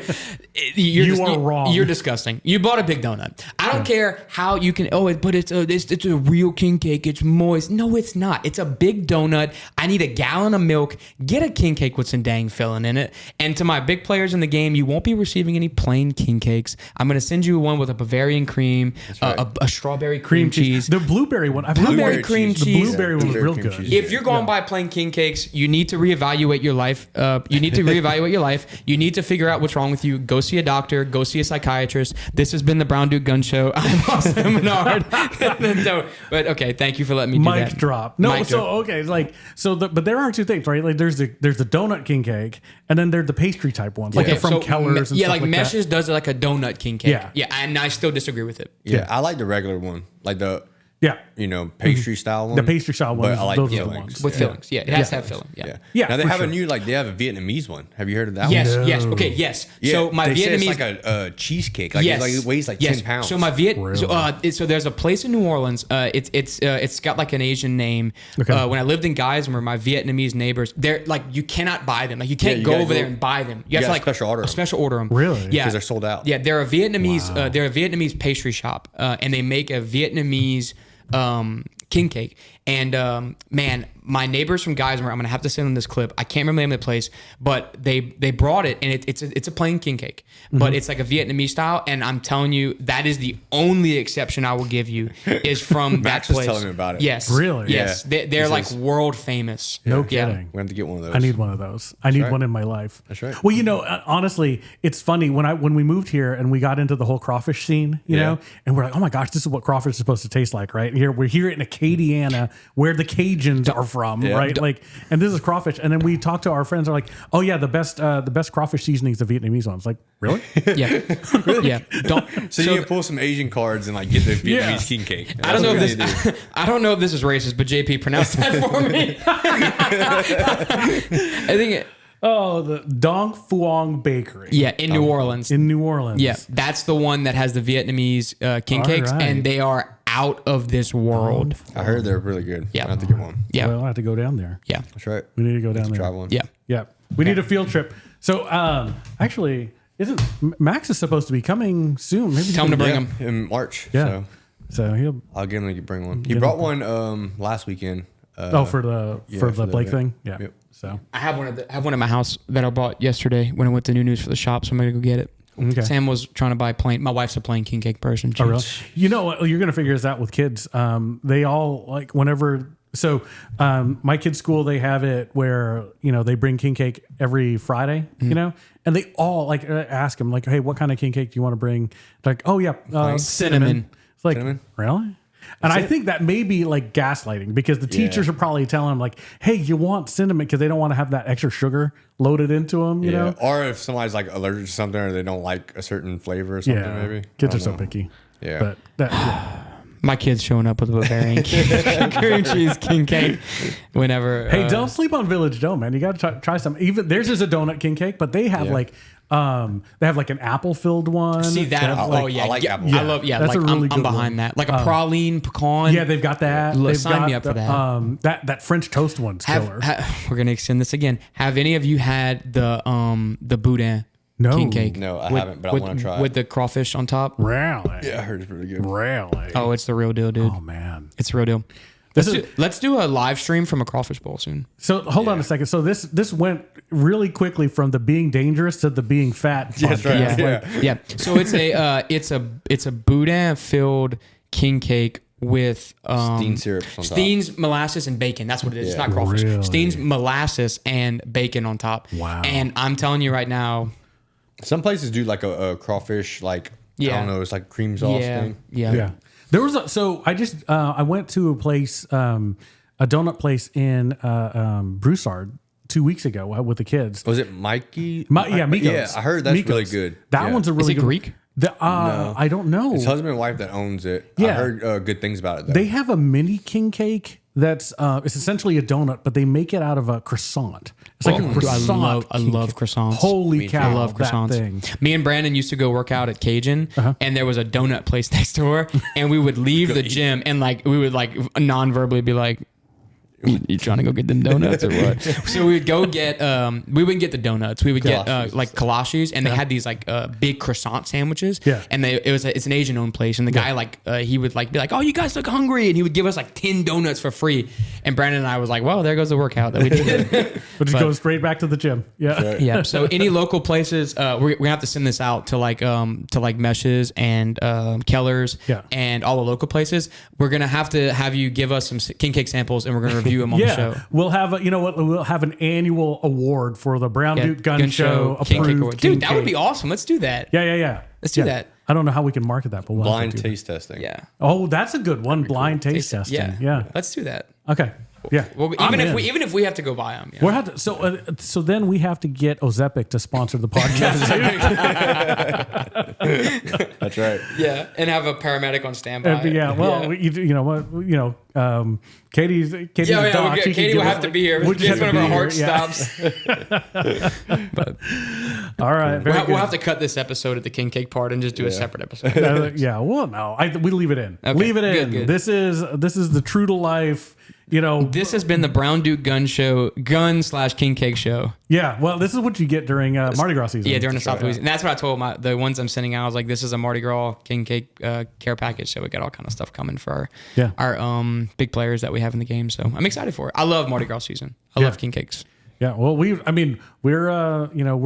You are wrong. You're disgusting. You bought a big donut. I don't care how you can. But it's a real king cake. It's moist. No, it's not. It's a big donut. I need a gallon of milk. Get a king cake with some dang filling in it. And to my big players in the game, you won't be receiving any plain king cakes. I'm gonna send you one with a Bavarian cream, right. a strawberry cream cheese. The blueberry one. Blueberry cream cheese. The blueberry one was real cream good. cheese. If you're going by plain king cakes, you need to reevaluate your life. You need to reevaluate your life. You need to figure out what's wrong with you. Go see a doctor. Go see a psychiatrist. This has been the Brown Dude Gun Show. I'm Austin Menard. No, but okay, thank you for letting me do that. Mic drop. No, Mic so drop. okay, like but there are two things, right? Like there's the donut king cake, and then there's the pastry type ones, like Okay, they're from so Keller's. And yeah, stuff like that. Meshes does it like a donut king cake. Yeah. And I still disagree with it. Yeah, I like the regular one, like the Yeah. pastry style one. The pastry style But ones, I like those the are the fillings. ones. With fillings, yeah, it has to have filling. Yeah. Yeah, Now they for have sure. they have a Vietnamese one. Have you heard of that Yes, one? yes. Okay, yes. Yeah, So my they say Vietnamese. it's like a cheesecake. Like, it weighs like 10 pounds. So so there's a place in New Orleans. It's got like an Asian name. Okay. When I lived in Geismar, my Vietnamese neighbors, they're like, you cannot buy them. Like you can't you go gotta over go- there and buy them. You have gotta to like special order 'em. Really? Yeah, 'Cause they're sold out. Yeah, they're a Vietnamese. They're a Vietnamese pastry shop, and they make a Vietnamese king cake. And man, my neighbors from Geismar, I'm gonna have to send them this clip. I can't remember the name of the place, but they brought it, and it's a plain king cake, but it's like a Vietnamese style. And I'm telling you, that is the only exception I will give you is from that Max was place. telling me about it. Yes, Really? Yes, Yeah. they're He like says- world famous. No Yeah. kidding. We have to get one of those. I need one of those. I need right. one in my life. That's right. Well, honestly, it's funny when we moved here and we got into the whole crawfish scene, you know, and we're like, oh my gosh, this is what crawfish is supposed to taste like, right? We're here in Acadiana, where the Cajuns are from, right? Like, and this is crawfish. And then we talk to our friends, are like, oh yeah, the best crawfish seasoning is the Vietnamese ones. Like, really? Yeah, yeah. So you can pull some Asian cards and like get the Vietnamese king cake. I don't know if That's this. what we need to do. I don't know if this is racist, but JP pronounced that for me. I think. Oh, the Dong Phuong Bakery. Yeah, in New Orleans. In New Orleans. Yeah, that's the one that has the Vietnamese king All cakes, right. and they are out of this world. I heard they're really good. Yeah. I have to get one. Yeah, Well, I have to go down there. yeah, That's right. We need to go down there. Try one. yeah. Yeah. We need a field trip. So, actually, isn't Max is supposed to be coming soon? Maybe Tell him to bring Yeah, them. in March. Yeah. So So he'll. I'll get him to bring one. He brought one last weekend. For the for the Blake event. thing. Yeah. Yep. So I have one at my house that I bought yesterday when I went to New News for the shop, so I'm gonna go get it. Okay. Sam was trying to buy plain. My wife's a plain king cake person. Oh, really? You know what? You're going to figure this out with kids. They all like whenever. So my kids' school, they have it where, they bring king cake every Friday, and they all like ask them like, hey, what kind of king cake do you want to bring? They're like, oh yeah, cinnamon. It's like, Cinnamon? really? And I think that may be like gaslighting because the teachers are probably telling them like, hey, you want cinnamon because they don't want to have that extra sugar loaded into them, you know? Or if somebody's like allergic to something or they don't like a certain flavor or something, maybe. Kids I are don't so know. picky. Yeah. But My kid's showing up with a Bavarian cream cheese king cake whenever. hey, don't sleep on Village Dough, man. You got to try some. Even theirs is a donut king cake, but they have like an apple filled one. See that? They have, I like apples. I love. Yeah, That's like a really I'm good behind one. that. Like a praline pecan. Yeah, they've got that. They've Sign got me up for that. That French toast one's killer. We're gonna extend this again. Have any of you had the boudin No. king cake? No, I haven't, but I wanna try it. with the crawfish on top. Really? Yeah, I heard it's pretty good. Really? Oh, it's the real deal, dude. Oh, man. It's the real deal. Let's do a live stream from a crawfish bowl soon. So hold on a second. So this went really quickly from the being dangerous to the being fat. That's podcast. right. Yeah. So it's a boudin filled king cake with Steen syrup on top. Steen's molasses and bacon. That's what it is. It's Yeah. not crawfish. Really? Steen's molasses and bacon on top. Wow. And I'm telling you right now, Some places do like a crawfish, like I don't know, it's like cream sauce thing. Yeah. There was I went to a place, a donut place in Broussard 2 weeks ago with the kids. Was it Mikey? Miko's. Yeah, I heard that's Miko's. really good. That one's a really Is it good. Greek? No. I don't know. His husband and wife that owns it. Yeah. I heard good things about it, though. They have a mini king cake that's it's essentially a donut, but they make it out of a croissant. It's like a croissant. I love croissants. Holy cow! I love croissants. That thing. Me and Brandon used to go work out at Cajun, and there was a donut place next door, and we would leave the gym and like we would like non-verbally be like, you trying to go get them donuts or what? So we would go get we wouldn't get the donuts. We would get like kolaches, and they had these like big croissant sandwiches. Yeah. And it's an Asian owned place, and the guy like he would like be like, oh, you guys look hungry, and he would give us like 10 donuts for free. And Brandon and I was like, well, there goes the workout that we did. We'll just go straight back to the gym. Yeah. Right. Yeah. So any local places, we're gonna have to send this out to like Meshes and Keller's and all the local places. We're gonna have to have you give us some king cake samples, and we're gonna review them on the show. We'll have we'll have an annual award for the Brown Duke Gun Show King Cake approved Award. King Dude, that would Cake. be awesome. Let's do that. Yeah. Let's do that. I don't know how we can market that, but we'll Blind have to do taste testing. Yeah. that. Oh, that's a good one. Blind taste testing. Yeah. Let's do that. Okay. Yeah. Well, I'm even in. if we have to go buy them. We'll have to, so then we have to get Ozepic to sponsor the podcast. That's right. Yeah, and have a paramedic on standby. You know what? Katie's doc. Katie will have to be here. It's one of our hard stops. All right. We'll have to cut this episode at the king cake part and just do a separate episode. Well, no, we leave it in. Okay, Leave it in. good. This is the true to life. This has been the Brown Duke Gun Show, /King Cake Show. Yeah, well, this is what you get during Mardi Gras season. Yeah, during the South Louisiana. And that's what I told the ones I'm sending out. I was like, this is a Mardi Gras King Cake care package. So we got all kind of stuff coming for our big players that we have in the game. So I'm excited for it. I love Mardi Gras season. I love King Cakes. Yeah, well, we're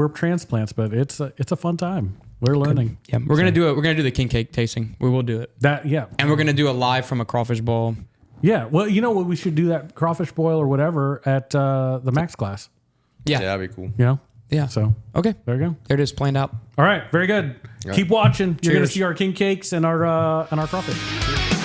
transplants, but it's a fun time. We're learning. Yeah, we're gonna do it. We're gonna do the King Cake tasting. We will do it. And we're gonna do a live from a crawfish bowl. Yeah, well, you know what? We should do that crawfish boil or whatever at the Max class. Yeah, that'd be cool. Yeah. So okay, there you go. There it is, planned out. All right, very good. Keep watching. You're Cheers. gonna see our king cakes and our crawfish.